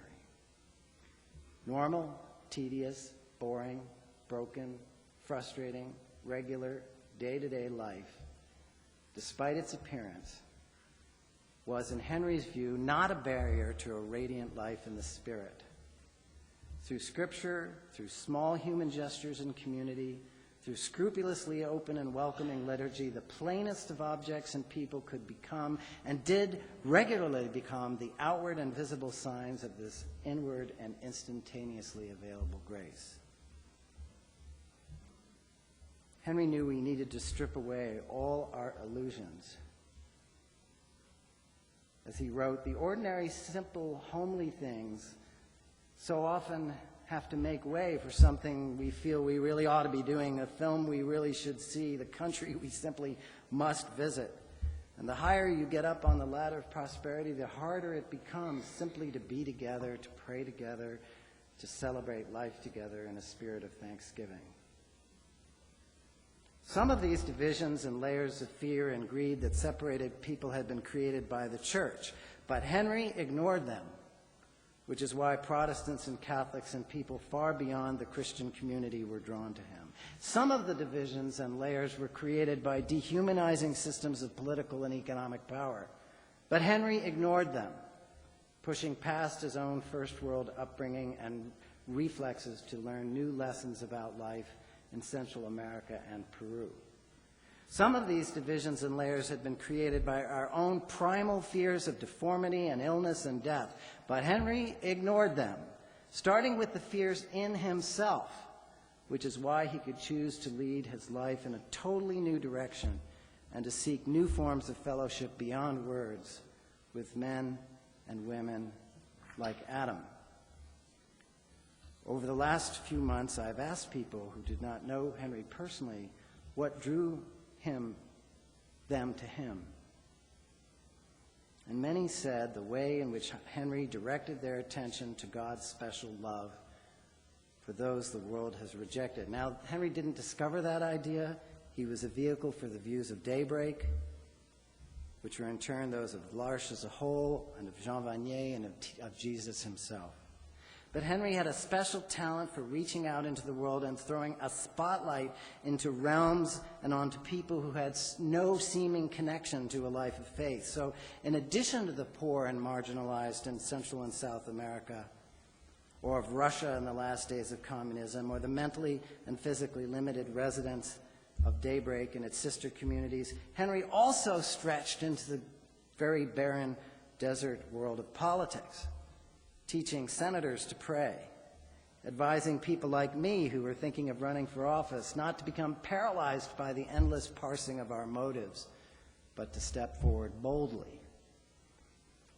Normal, tedious, boring, broken, frustrating, regular, day-to-day life, despite its appearance, was in Henri's view not a barrier to a radiant life in the Spirit. Through Scripture, through small human gestures in community, through scrupulously open and welcoming liturgy, the plainest of objects and people could become, and did regularly become, the outward and visible signs of this inward and instantaneously available grace. Henri knew we needed to strip away all our illusions. As he wrote, the ordinary, simple, homely things so often have to make way for something we feel we really ought to be doing, a film we really should see, the country we simply must visit. And the higher you get up on the ladder of prosperity, the harder it becomes simply to be together, to pray together, to celebrate life together in a spirit of thanksgiving. Some of these divisions and layers of fear and greed that separated people had been created by the church, but Henri ignored them, which is why Protestants and Catholics and people far beyond the Christian community were drawn to him. Some of the divisions and layers were created by dehumanizing systems of political and economic power, but Henri ignored them, pushing past his own first world upbringing and reflexes to learn new lessons about life in Central America and Peru. Some of these divisions and layers had been created by our own primal fears of deformity and illness and death, but Henri ignored them, starting with the fears in himself, which is why he could choose to lead his life in a totally new direction and to seek new forms of fellowship beyond words with men and women like Adam. Over the last few months, I've asked people who did not know Henri personally what drew them to him. And many said the way in which Henri directed their attention to God's special love for those the world has rejected. Now, Henri didn't discover that idea. He was a vehicle for the views of Daybreak, which were in turn those of L'Arche as a whole, and of Jean Vanier, and of Jesus himself. But Henri had a special talent for reaching out into the world and throwing a spotlight into realms and onto people who had no seeming connection to a life of faith. So in addition to the poor and marginalized in Central and South America, or of Russia in the last days of communism, or the mentally and physically limited residents of Daybreak and its sister communities, Henri also stretched into the very barren desert world of politics, teaching senators to pray, advising people like me who were thinking of running for office not to become paralyzed by the endless parsing of our motives, but to step forward boldly.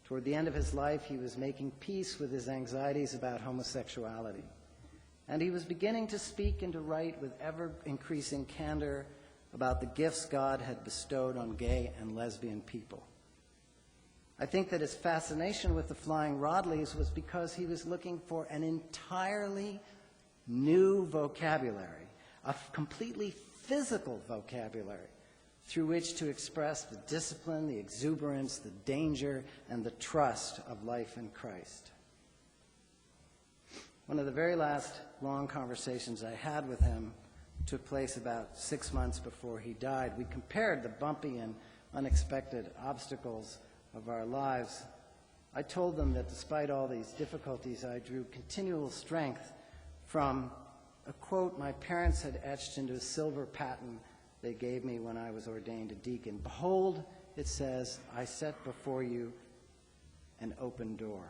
Toward the end of his life, he was making peace with his anxieties about homosexuality. And he was beginning to speak and to write with ever-increasing candor about the gifts God had bestowed on gay and lesbian people. I think that his fascination with the Flying Rodleys was because he was looking for an entirely new vocabulary, a completely physical vocabulary through which to express the discipline, the exuberance, the danger, and the trust of life in Christ. One of the very last long conversations I had with him took place about 6 months before he died. We compared the bumpy and unexpected obstacles of our lives. I told them that despite all these difficulties, I drew continual strength from a quote my parents had etched into a silver paten they gave me when I was ordained a deacon. "Behold," it says, "I set before you an open door."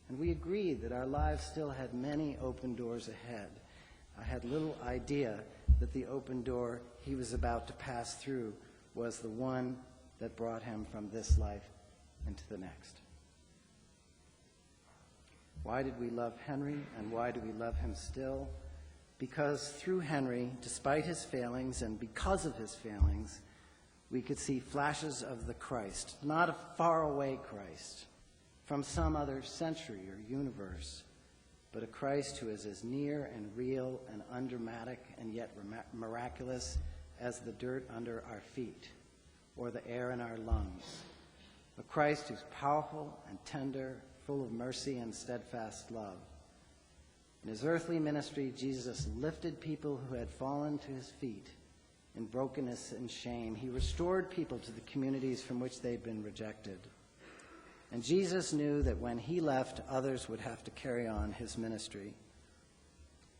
And we agreed that our lives still had many open doors ahead. I had little idea that the open door he was about to pass through was the one that brought him from this life into the next. Why did we love Henri, and why do we love him still? Because through Henri, despite his failings and because of his failings, we could see flashes of the Christ, not a faraway Christ from some other century or universe, but a Christ who is as near and real and undramatic and yet miraculous as the dirt under our feet or the air in our lungs. A Christ who's powerful and tender, full of mercy and steadfast love. In his earthly ministry, Jesus lifted people who had fallen to his feet in brokenness and shame. He restored people to the communities from which they'd been rejected. And Jesus knew that when he left, others would have to carry on his ministry.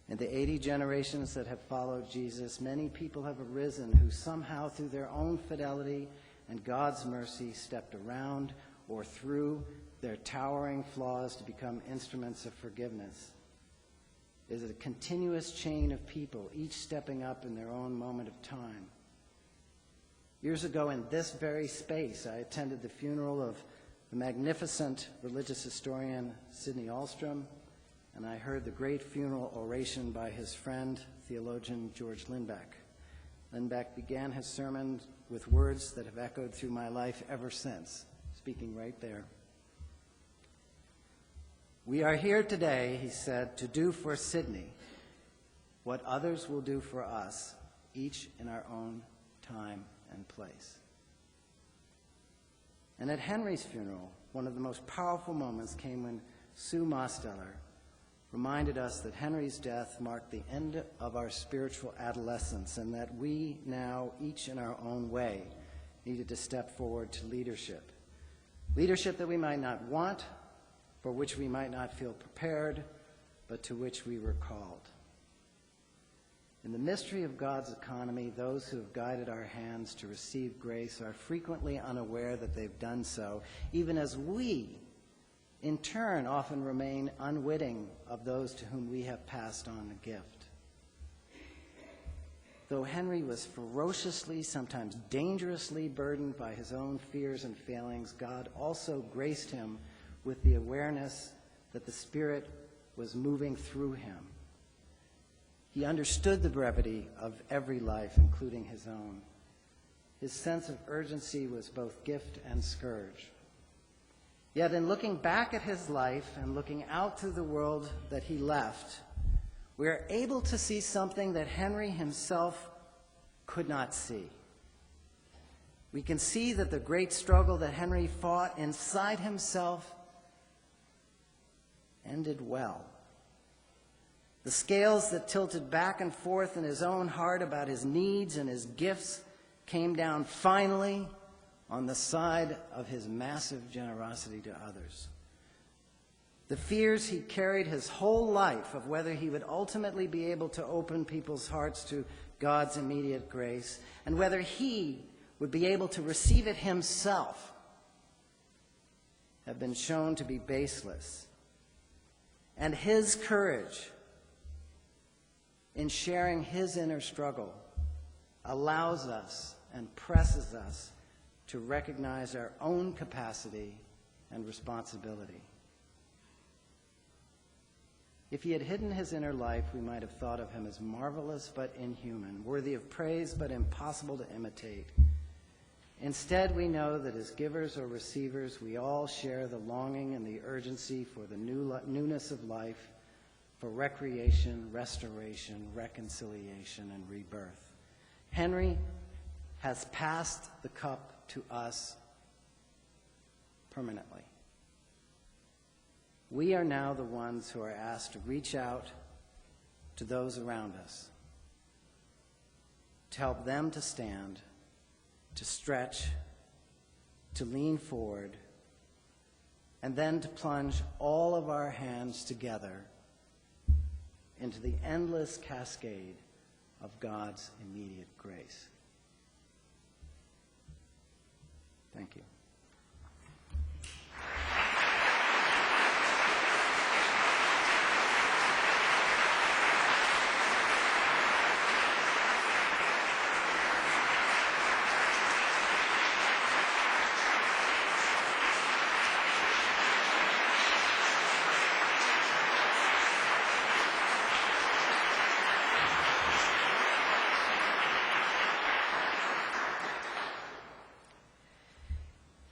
In the 80 generations that have followed Jesus, many people have arisen who somehow, through their own fidelity and God's mercy, stepped around or through their towering flaws to become instruments of forgiveness. It is a continuous chain of people, each stepping up in their own moment of time. Years ago in this very space, I attended the funeral of the magnificent religious historian Sidney Alstrom, and I heard the great funeral oration by his friend, theologian George Lindbeck. Lindbeck began his sermon with words that have echoed through my life ever since, speaking right there. "We are here today," he said, "to do for Sidney what others will do for us, each in our own time and place." And at Henri's funeral, one of the most powerful moments came when Sue Mosteller reminded us that Henri's death marked the end of our spiritual adolescence and that we now, each in our own way, needed to step forward to leadership. Leadership that we might not want, for which we might not feel prepared, but to which we were called. In the mystery of God's economy, those who have guided our hands to receive grace are frequently unaware that they've done so, even as we, in turn, often remain unwitting of those to whom we have passed on a gift. Though Henri was ferociously, sometimes dangerously burdened by his own fears and failings, God also graced him with the awareness that the Spirit was moving through him. He understood the brevity of every life, including his own. His sense of urgency was both gift and scourge. Yet in looking back at his life and looking out through the world that he left, we are able to see something that Henri himself could not see. We can see that the great struggle that Henri fought inside himself ended well. The scales that tilted back and forth in his own heart about his needs and his gifts came down finally on the side of his massive generosity to others. The fears he carried his whole life of whether he would ultimately be able to open people's hearts to God's immediate grace and whether he would be able to receive it himself have been shown to be baseless. And his courage in sharing his inner struggle allows us and presses us to recognize our own capacity and responsibility. If he had hidden his inner life, we might have thought of him as marvelous but inhuman, worthy of praise but impossible to imitate. Instead, we know that as givers or receivers, we all share the longing and the urgency for the newness of life, for recreation, restoration, reconciliation, and rebirth. Henri has passed the cup to us permanently. We are now the ones who are asked to reach out to those around us, to help them to stand, to stretch, to lean forward, and then to plunge all of our hands together into the endless cascade of God's immediate grace. Thank you.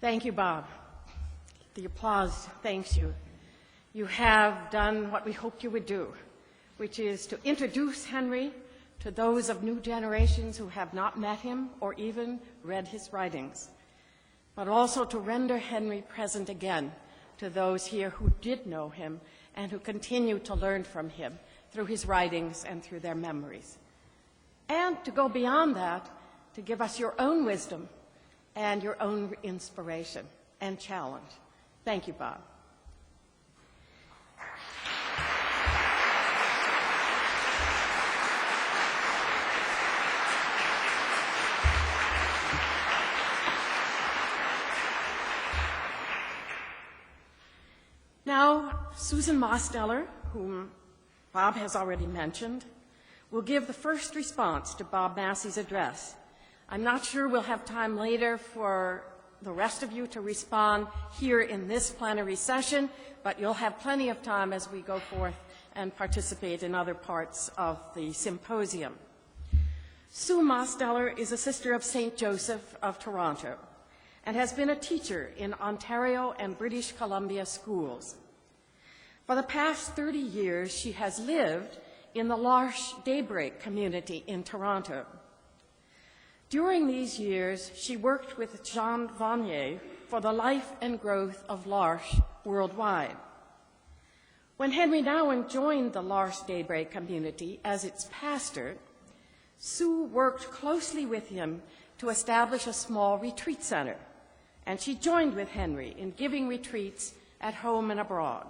Thank you, Bob. The applause thanks you. You have done what we hoped you would do, which is to introduce Henri to those of new generations who have not met him or even read his writings, but also to render Henri present again to those here who did know him and who continue to learn from him through his writings and through their memories. And to go beyond that, to give us your own wisdom and your own inspiration and challenge. Thank you, Bob. Now, Susan Mosteller, whom Bob has already mentioned, will give the first response to Bob Massie's address. I'm not sure we'll have time later for the rest of you to respond here in this plenary session, but you'll have plenty of time as we go forth and participate in other parts of the symposium. Sue Mosteller is a sister of St. Joseph of Toronto and has been a teacher in Ontario and British Columbia schools. For the past 30 years, she has lived in the L'Arche Daybreak community in Toronto. During these years, she worked with Jean Vanier for the life and growth of L'Arche worldwide. When Henri Nouwen joined the L'Arche Daybreak community as its pastor, Sue worked closely with him to establish a small retreat center, and she joined with Henri in giving retreats at home and abroad.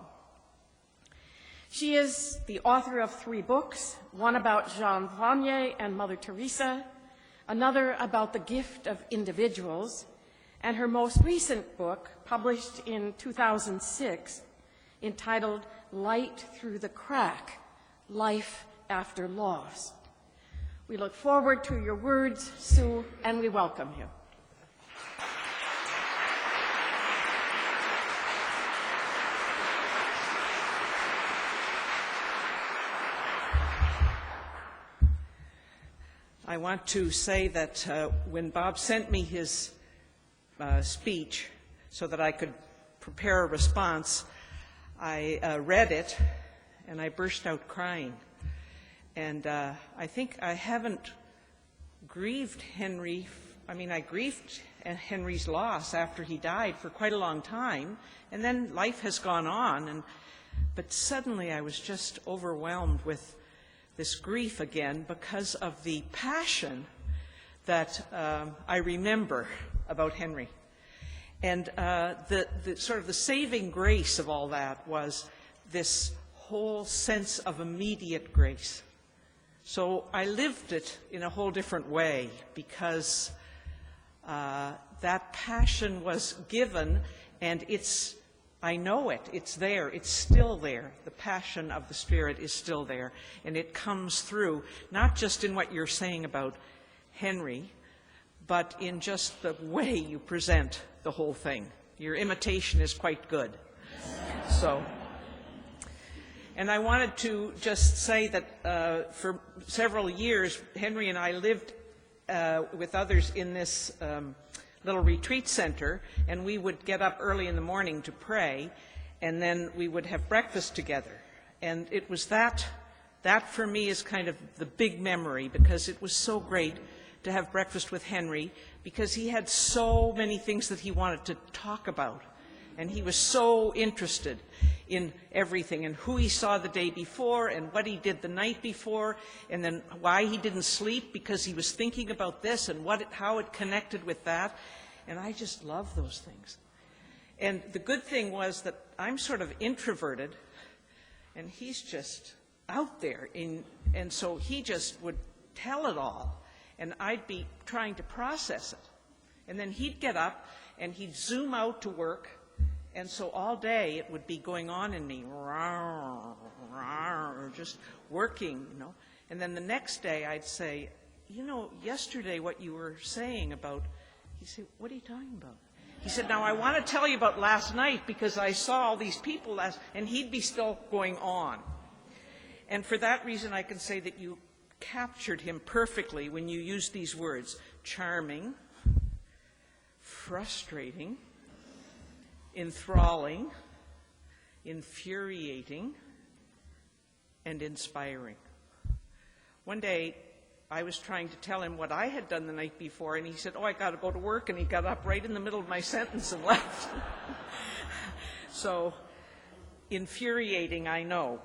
She is the author of 3 books, one about Jean Vanier and Mother Teresa, another about the gift of individuals, and her most recent book, published in 2006, entitled Light Through the Crack, Life After Loss. We look forward to your words, Sue, and we welcome you. I want to say that when Bob sent me his speech so that I could prepare a response, I read it and I burst out crying. And I think I haven't grieved Henri. I mean, I grieved Henri's loss after he died for quite a long time, and then life has gone on. But suddenly I was just overwhelmed with this grief again because of the passion that I remember about Henri. And the sort of the saving grace of all that was this whole sense of immediate grace. So I lived it in a whole different way because that passion was given, and I know it. It's there. It's still there. The passion of the Spirit is still there. And it comes through, not just in what you're saying about Henri, but in just the way you present the whole thing. Your imitation is quite good. So, and I wanted to just say that for several years, Henri and I lived with others in this little retreat center, and we would get up early in the morning to pray, and then we would have breakfast together. And it was that for me is kind of the big memory, because it was so great to have breakfast with Henri, because he had so many things that he wanted to talk about. And he was so interested in everything, and who he saw the day before, and what he did the night before, and then why he didn't sleep, because he was thinking about this and how it connected with that. And I just love those things. And the good thing was that I'm sort of introverted, and he's just out there. And so he just would tell it all, and I'd be trying to process it. And then he'd get up, and he'd zoom out to work. And so all day it would be going on in me, just working, you know. And then the next day I'd say, you know, yesterday what you were saying about, he'd say, what are you talking about? He said, now I want to tell you about last night because I saw all these people and he'd be still going on. And for that reason I can say that you captured him perfectly when you used these words, charming, frustrating, enthralling, infuriating, and inspiring. One day, I was trying to tell him what I had done the night before, and he said, oh, I got to go to work, and he got up right in the middle of my sentence and left. So, infuriating, I know.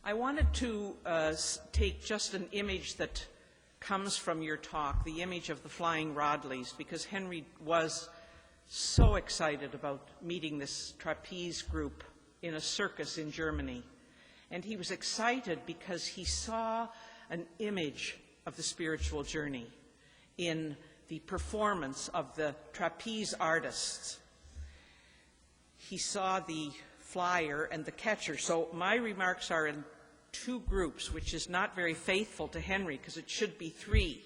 I wanted to take just an image that comes from your talk, the image of the flying Rodleys, because Henri was so excited about meeting this trapeze group in a circus in Germany. And he was excited because he saw an image of the spiritual journey in the performance of the trapeze artists. He saw the flyer and the catcher. So my remarks are in two groups, which is not very faithful to Henri because it should be three.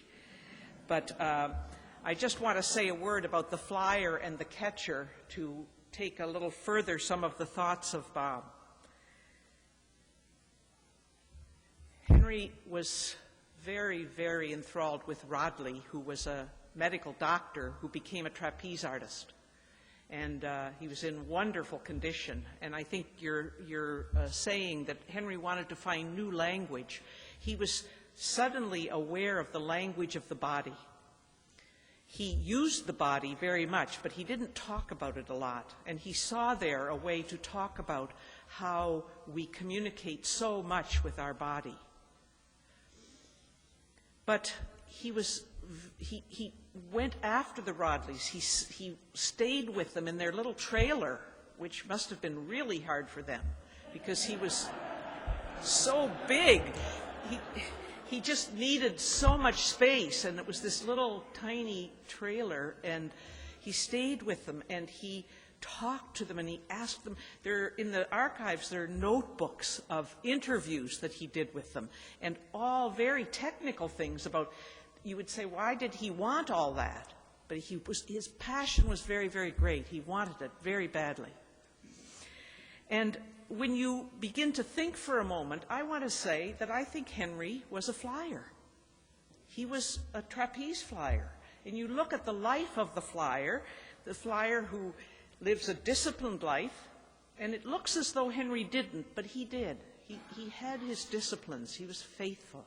But I just want to say a word about the flyer and the catcher to take a little further some of the thoughts of Bob. Henri was very, very enthralled with Rodley, who was a medical doctor who became a trapeze artist. And he was in wonderful condition. And I think you're saying that Henri wanted to find new language. He was suddenly aware of the language of the body. He used the body very much, but he didn't talk about it a lot. And he saw there a way to talk about how we communicate so much with our body. But he went after the Rodleys. He stayed with them in their little trailer, which must have been really hard for them because he was so big. He just needed so much space, and it was this little tiny trailer, and he stayed with them, and he talked to them, and he asked them. In the archives, there are notebooks of interviews that he did with them, and all very technical things about, you would say, why did he want all that? But his passion was very, very great. He wanted it very badly. And when you begin to think for a moment, I want to say that I think Henri was a flyer. He was a trapeze flyer. And you look at the life of the flyer who lives a disciplined life, and it looks as though Henri didn't, but he did. He had his disciplines. He was faithful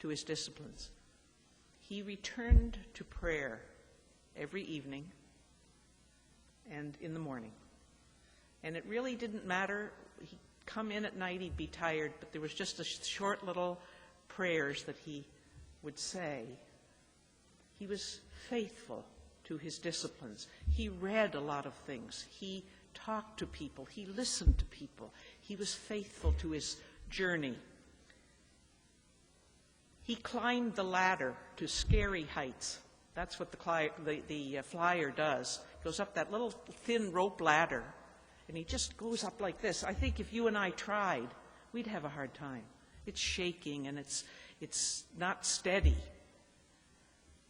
to his disciplines. He returned to prayer every evening and in the morning. And it really didn't matter. He'd come in at night, he'd be tired, but there was just a short little prayers that he would say. He was faithful to his disciplines. He read a lot of things. He talked to people. He listened to people. He was faithful to his journey. He climbed the ladder to scary heights. That's what the flyer does. He goes up that little thin rope ladder, and he just goes up like this. I think if you and I tried, we'd have a hard time. It's shaking, and it's not steady.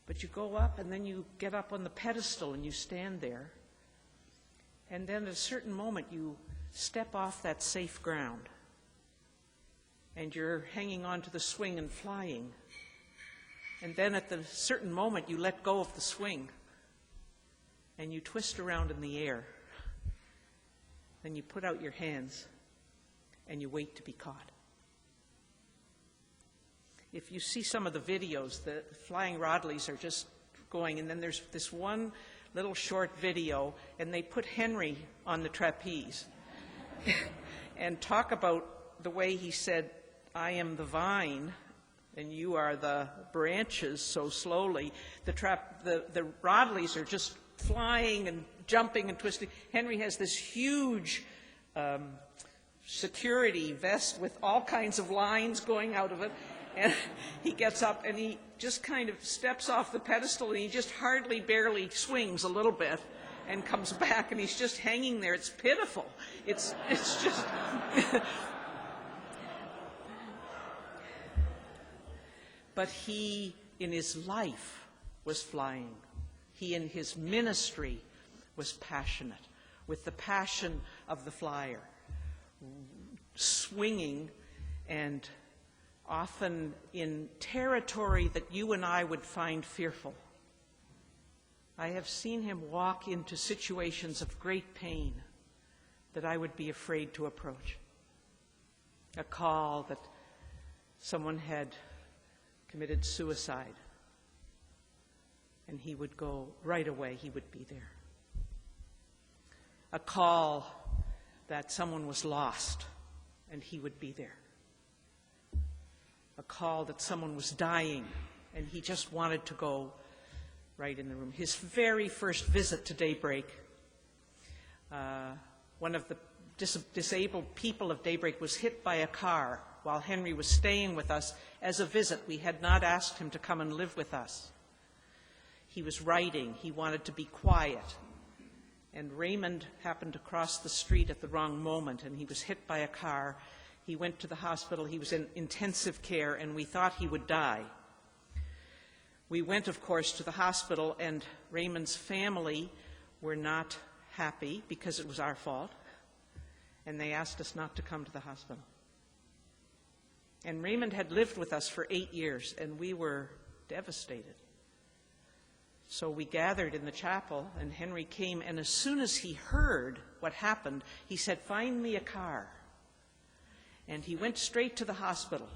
But you go up, and then you get up on the pedestal, and you stand there. And then at a certain moment, you step off that safe ground. And you're hanging onto the swing and flying. And then at the certain moment, you let go of the swing. And you twist around in the air. Then you put out your hands, and you wait to be caught. If you see some of the videos, the flying Rodleys are just going, and then there's this one little short video, and they put Henri on the trapeze and talk about the way he said, "I am the vine, and you are the branches," so slowly. The Rodleys are just flying and jumping and twisting. Henri has this huge security vest with all kinds of lines going out of it. And he gets up and he just kind of steps off the pedestal and he just hardly, barely swings a little bit and comes back and he's just hanging there. It's pitiful. It's just... But he, in his life, was flying. He, in his ministry, was passionate, with the passion of the flyer, swinging and often in territory that you and I would find fearful. I have seen him walk into situations of great pain that I would be afraid to approach. A call that someone had committed suicide, and he would go right away, he would be there. A call that someone was lost, and he would be there. A call that someone was dying, and he just wanted to go right in the room. His very first visit to Daybreak, one of the disabled people of Daybreak was hit by a car while Henri was staying with us as a visit. We had not asked him to come and live with us. He was writing. He wanted to be quiet. And Raymond happened to cross the street at the wrong moment, and he was hit by a car. He went to the hospital. He was in intensive care, and we thought he would die. We went, of course, to the hospital, and Raymond's family were not happy because it was our fault, and they asked us not to come to the hospital. And Raymond had lived with us for 8 years, and we were devastated. So we gathered in the chapel, and Henri came, and as soon as he heard what happened, he said, "Find me a car." And he went straight to the hospital,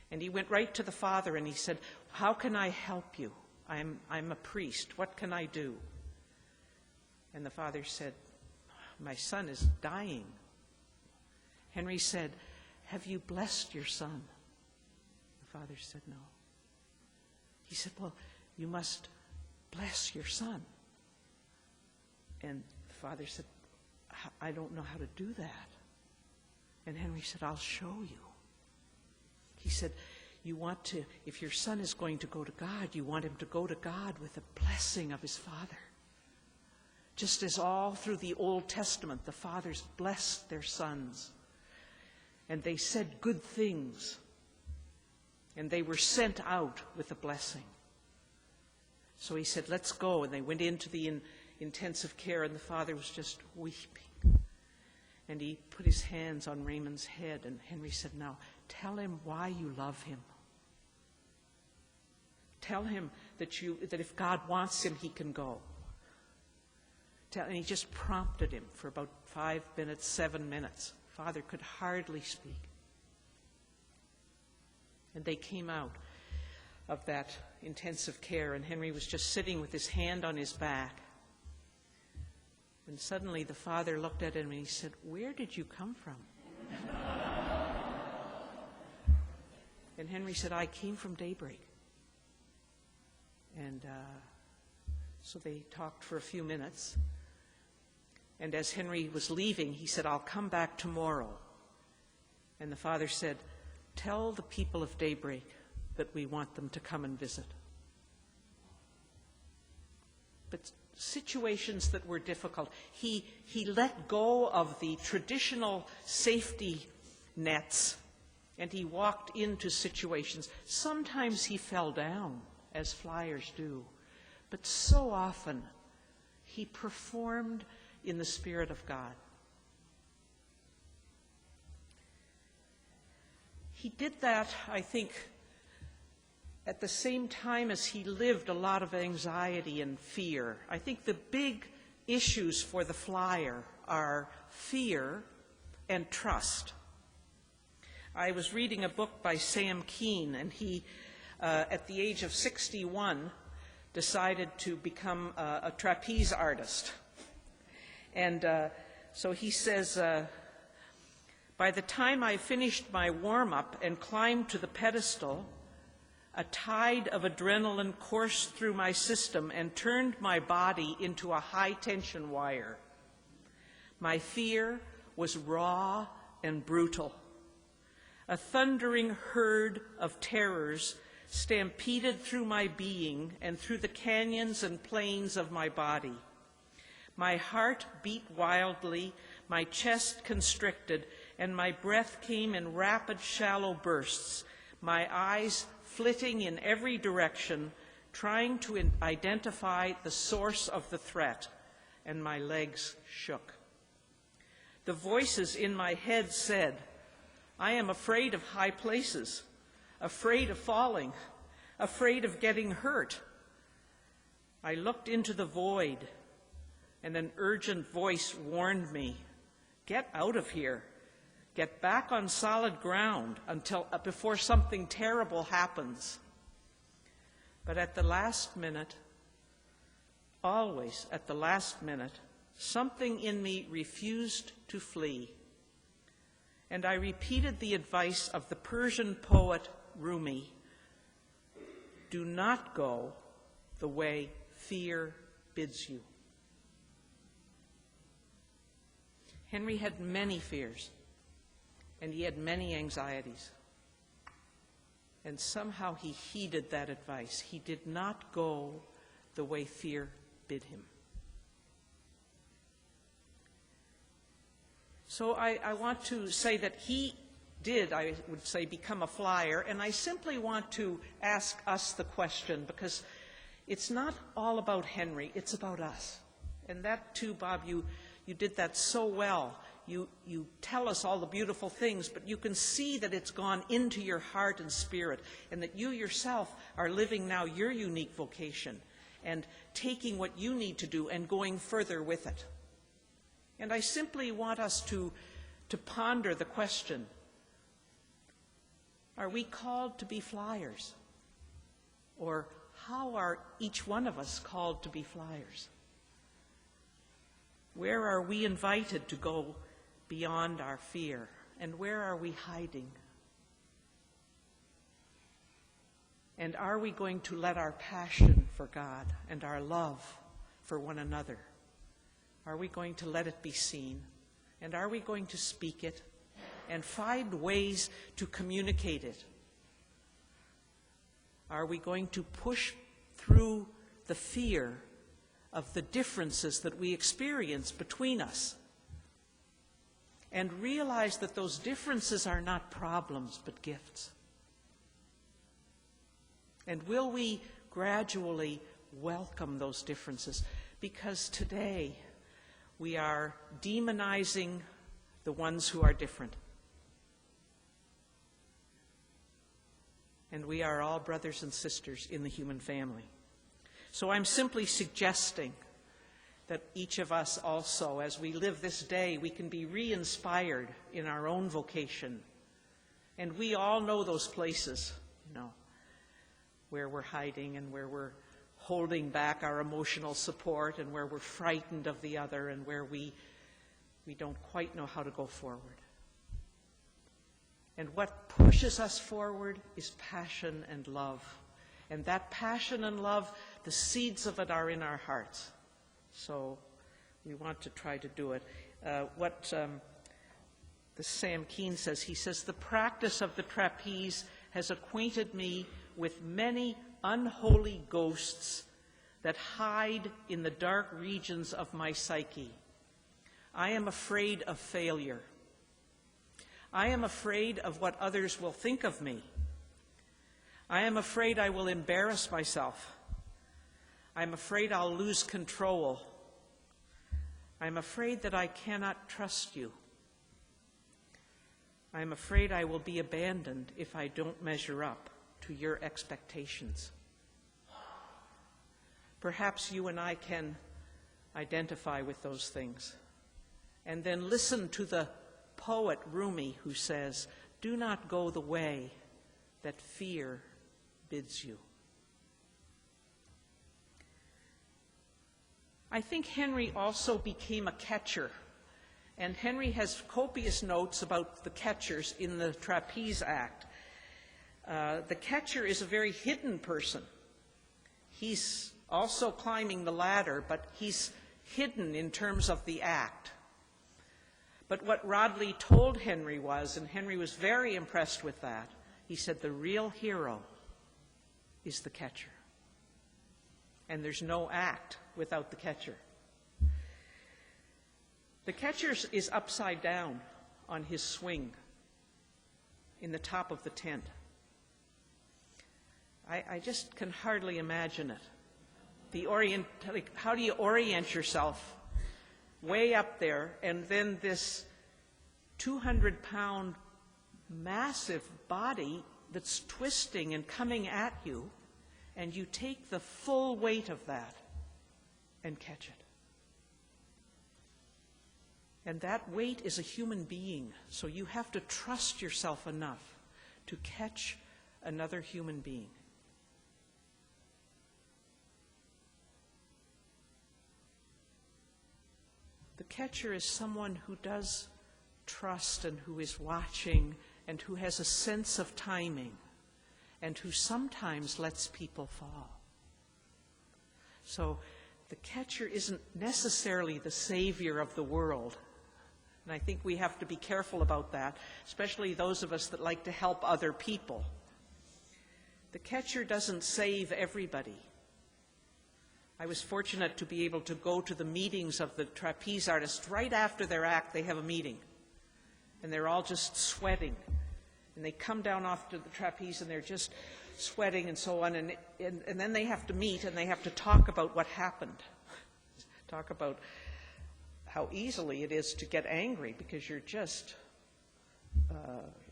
and he went right to the father, and he said, "How can I help you? I'm a priest. What can I do?" And the father said, "My son is dying." Henri said, "Have you blessed your son?" The father said, "No." He said, "Well, you must bless your son." And the father said, "I don't know how to do that." And Henri said, "I'll show you." He said, "You want to, if your son is going to go to God, you want him to go to God with the blessing of his father. Just as all through the Old Testament, the fathers blessed their sons. And they said good things. And they were sent out with a blessing." So he said, "Let's go." And they went into the intensive care, and the father was just weeping. And he put his hands on Raymond's head, and Henri said, "Now, tell him why you love him. Tell him that if God wants him, he can go." And he just prompted him for about 5 minutes, 7 minutes. Father could hardly speak. And they came out of that intensive care, and Henri was just sitting with his hand on his back. And suddenly the father looked at him and he said, "Where did you come from?" And Henri said, "I came from Daybreak." And so they talked for a few minutes. And as Henri was leaving, he said, "I'll come back tomorrow." And the father said, "Tell the people of Daybreak that we want them to come and visit." But situations that were difficult, he let go of the traditional safety nets, and he walked into situations. Sometimes he fell down as flyers do, but so often he performed in the Spirit of God. He did that, I think, at the same time as he lived a lot of anxiety and fear. I think the big issues for the flyer are fear and trust. I was reading a book by Sam Keen, and he, at the age of 61, decided to become a trapeze artist. And so he says, by the time I finished my warm-up and climbed to the pedestal, a tide of adrenaline coursed through my system and turned my body into a high-tension wire. My fear was raw and brutal. A thundering herd of terrors stampeded through my being and through the canyons and plains of my body. My heart beat wildly, my chest constricted, and my breath came in rapid, shallow bursts, my eyes flitting in every direction, trying to identify the source of the threat, and my legs shook. The voices in my head said, I am afraid of high places, afraid of falling, afraid of getting hurt. I looked into the void, and an urgent voice warned me, get out of here. Get back on solid ground before something terrible happens. But at the last minute, always at the last minute, something in me refused to flee. And I repeated the advice of the Persian poet Rumi, do not go the way fear bids you. Henri had many fears. And he had many anxieties. And somehow he heeded that advice. He did not go the way fear bid him. So I want to say that he did, I would say, become a flyer. And I simply want to ask us the question, because it's not all about Henri, it's about us. And that too, Bob, you did that so well. You tell us all the beautiful things, but you can see that it's gone into your heart and spirit, and that you yourself are living now your unique vocation and taking what you need to do and going further with it. And I simply want us to ponder the question, are we called to be flyers? Or how are each one of us called to be flyers? Where are we invited to go beyond our fear, and where are we hiding? And are we going to let our passion for God and our love for one another, are we going to let it be seen? And are we going to speak it and find ways to communicate it? Are we going to push through the fear of the differences that we experience between us and realize that those differences are not problems but gifts? And will we gradually welcome those differences? Because today we are demonizing the ones who are different. And we are all brothers and sisters in the human family. So I'm simply suggesting that each of us also, as we live this day, we can be re-inspired in our own vocation. And we all know those places, where we're hiding and where we're holding back our emotional support and where we're frightened of the other and where we don't quite know how to go forward. And what pushes us forward is passion and love. And that passion and love, the seeds of it are in our hearts. So we want to try to do it. The Sam Keen says, he says, the practice of the trapeze has acquainted me with many unholy ghosts that hide in the dark regions of my psyche. I am afraid of failure. I am afraid of what others will think of me. I am afraid I will embarrass myself. I'm afraid I'll lose control. I'm afraid that I cannot trust you. I'm afraid I will be abandoned if I don't measure up to your expectations. Perhaps you and I can identify with those things. And then listen to the poet Rumi, who says, "Do not go the way that fear bids you." I think Henri also became a catcher, and Henri has copious notes about the catchers in the Trapeze Act. The catcher is a very hidden person. He's also climbing the ladder, but he's hidden in terms of the act. But what Rodley told Henri was, and Henri was very impressed with that, he said the real hero is the catcher. And there's no act without the catcher. The catcher is upside down on his swing in the top of the tent. I just can hardly imagine it. How do you orient yourself way up there, and then this 200-pound massive body that's twisting and coming at you, and you take the full weight of that and catch it. And that weight is a human being, so you have to trust yourself enough to catch another human being. The catcher is someone who does trust and who is watching and who has a sense of timing and who sometimes lets people fall. So the catcher isn't necessarily the savior of the world. And I think we have to be careful about that, especially those of us that like to help other people. The catcher doesn't save everybody. I was fortunate to be able to go to the meetings of the trapeze artists. Right after their act, they have a meeting. And they're all just sweating. And they come down off to the trapeze and they're just sweating and so on. And then they have to meet and they have to talk about what happened. Talk about how easily it is to get angry because you're just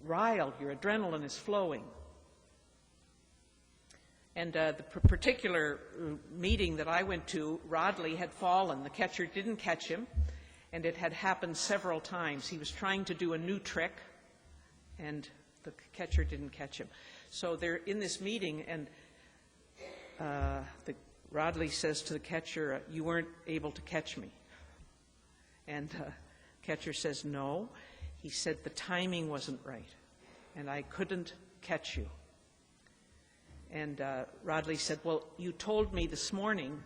riled. Your adrenaline is flowing. And the particular meeting that I went to, Rodley had fallen. The catcher didn't catch him, and it had happened several times. He was trying to do a new trick, and the catcher didn't catch him. So they're in this meeting, and Rodley says to the catcher, "You weren't able to catch me." And the catcher says, "No." He said, "The timing wasn't right, and I couldn't catch you." And Rodley said, "Well, you told me this morning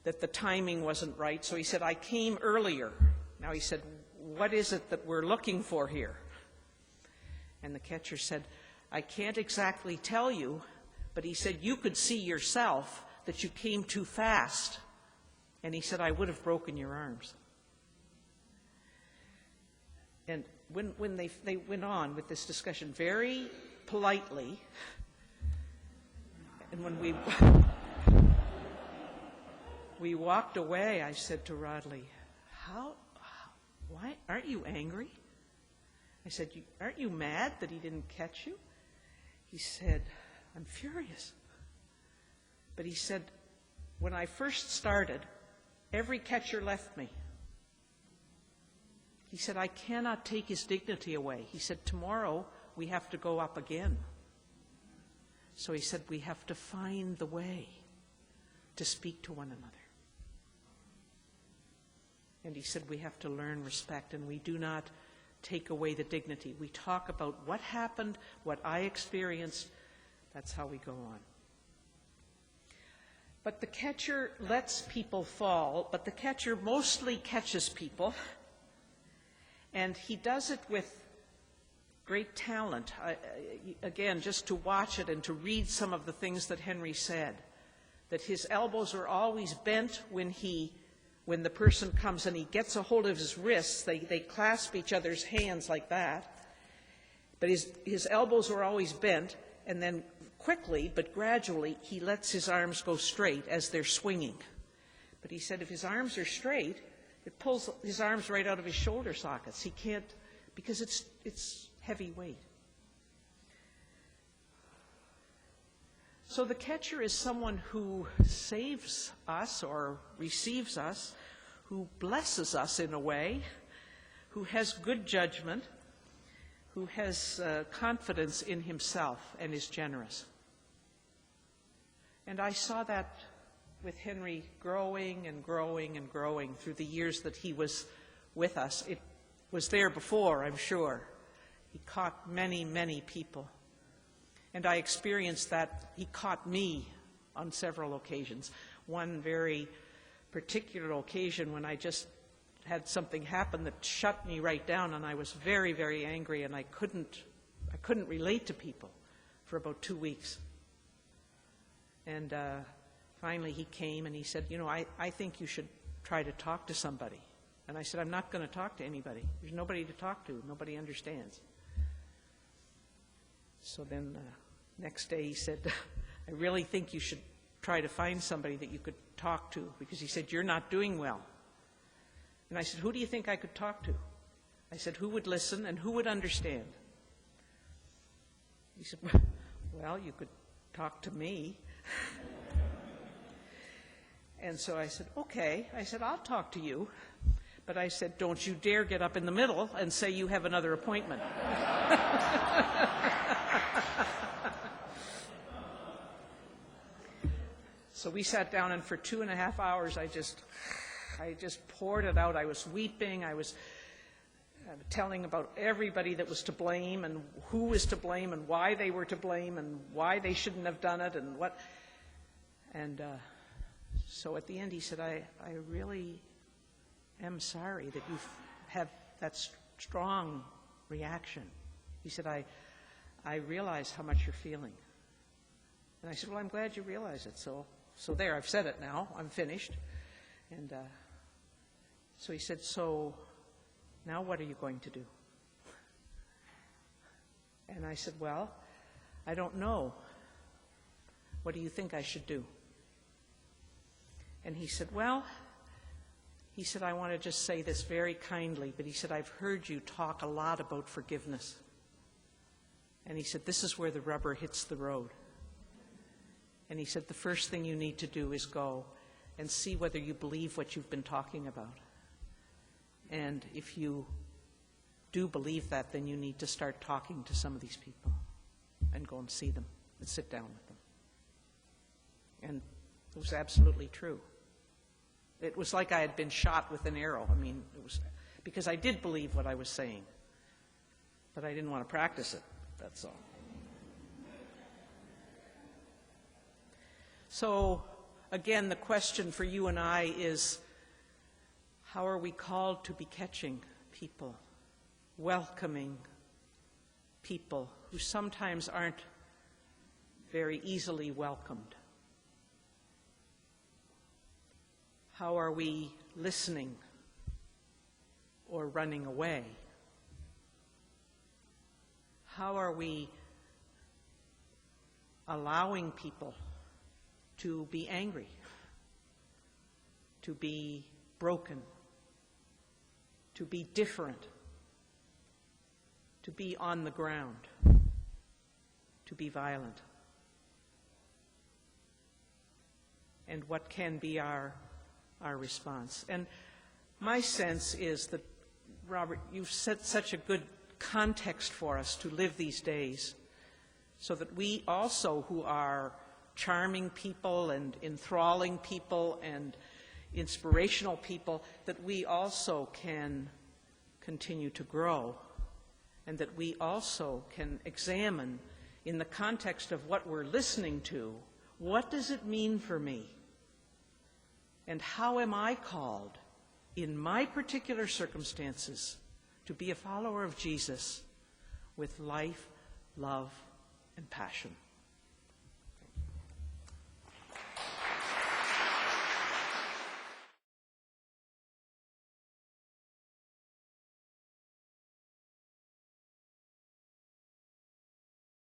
that the timing wasn't right." So he said, "I came earlier." Now he said, "What is it that we're looking for here?" And the catcher said, "I can't exactly tell you, but he said, you could see yourself that you came too fast." And he said, "I would have broken your arms." And when they went on with this discussion very politely, and when we walked away, I said to Rodley, why aren't you angry? I said, "Aren't you mad that he didn't catch you?" He said, "I'm furious." But he said, "When I first started, every catcher left me." He said, "I cannot take his dignity away." He said, "Tomorrow we have to go up again." So he said, we have to find the way to speak to one another. And he said, we have to learn respect, and we do not take away the dignity. We talk about what happened, what I experienced. That's how we go on. But the catcher lets people fall, but the catcher mostly catches people. And he does it with great talent. Again, just to watch it and to read some of the things that Henri said, that his elbows are always bent when the person comes and he gets a hold of his wrists. They clasp each other's hands like that. But his elbows are always bent, and then quickly, but gradually, he lets his arms go straight as they're swinging. But he said if his arms are straight, it pulls his arms right out of his shoulder sockets. He can't, because it's heavy weight. So the catcher is someone who saves us or receives us, who blesses us in a way, who has good judgment, who has confidence in himself and is generous. And I saw that with Henri growing and growing and growing through the years that he was with us. It was there before, I'm sure. He caught many, many people. And I experienced that he caught me on several occasions. One very particular occasion when I just had something happen that shut me right down, and I was very, very angry, and I couldn't relate to people for about 2 weeks. And finally he came and he said, you know, I think you should try to talk to somebody. And I said, I'm not going to talk to anybody. There's nobody to talk to. Nobody understands. So then next day he said, I really think you should try to find somebody that you could talk to, because he said, you're not doing well. And I said, who do you think I could talk to? I said, who would listen and who would understand? He said, well, you could talk to me. And so I said, okay. I said, I'll talk to you. But I said, don't you dare get up in the middle and say you have another appointment. So we sat down, and for 2.5 hours I just poured it out. I was weeping. I was telling about everybody that was to blame and who was to blame and why they were to blame and why they shouldn't have done it and what. And so at the end he said, I really am sorry that you have that strong reaction. He said, I realize how much you're feeling. And I said, well, I'm glad you realize it. So there, I've said it now. I'm finished. And so he said, so now what are you going to do? And I said, well, I don't know. What do you think I should do? And he said, well, he said, I want to just say this very kindly, but he said, I've heard you talk a lot about forgiveness. And he said, this is where the rubber hits the road. And he said, the first thing you need to do is go and see whether you believe what you've been talking about. And if you do believe that, then you need to start talking to some of these people and go and see them and sit down with them. And it was absolutely true. It was like I had been shot with an arrow. I mean, it was because I did believe what I was saying, but I didn't want to practice it, that's all. So, again, the question for you and I is, how are we called to be catching people, welcoming people who sometimes aren't very easily welcomed? How are we listening or running away? How are we allowing people to be angry, to be broken, to be different, to be on the ground, to be violent? And what can be our response? And my sense is that, Robert, you've set such a good context for us to live these days so that we also, who are charming people and enthralling people and inspirational people, that we also can continue to grow, and that we also can examine in the context of what we're listening to, what does it mean for me? And how am I called, in my particular circumstances, to be a follower of Jesus with life, love, and passion?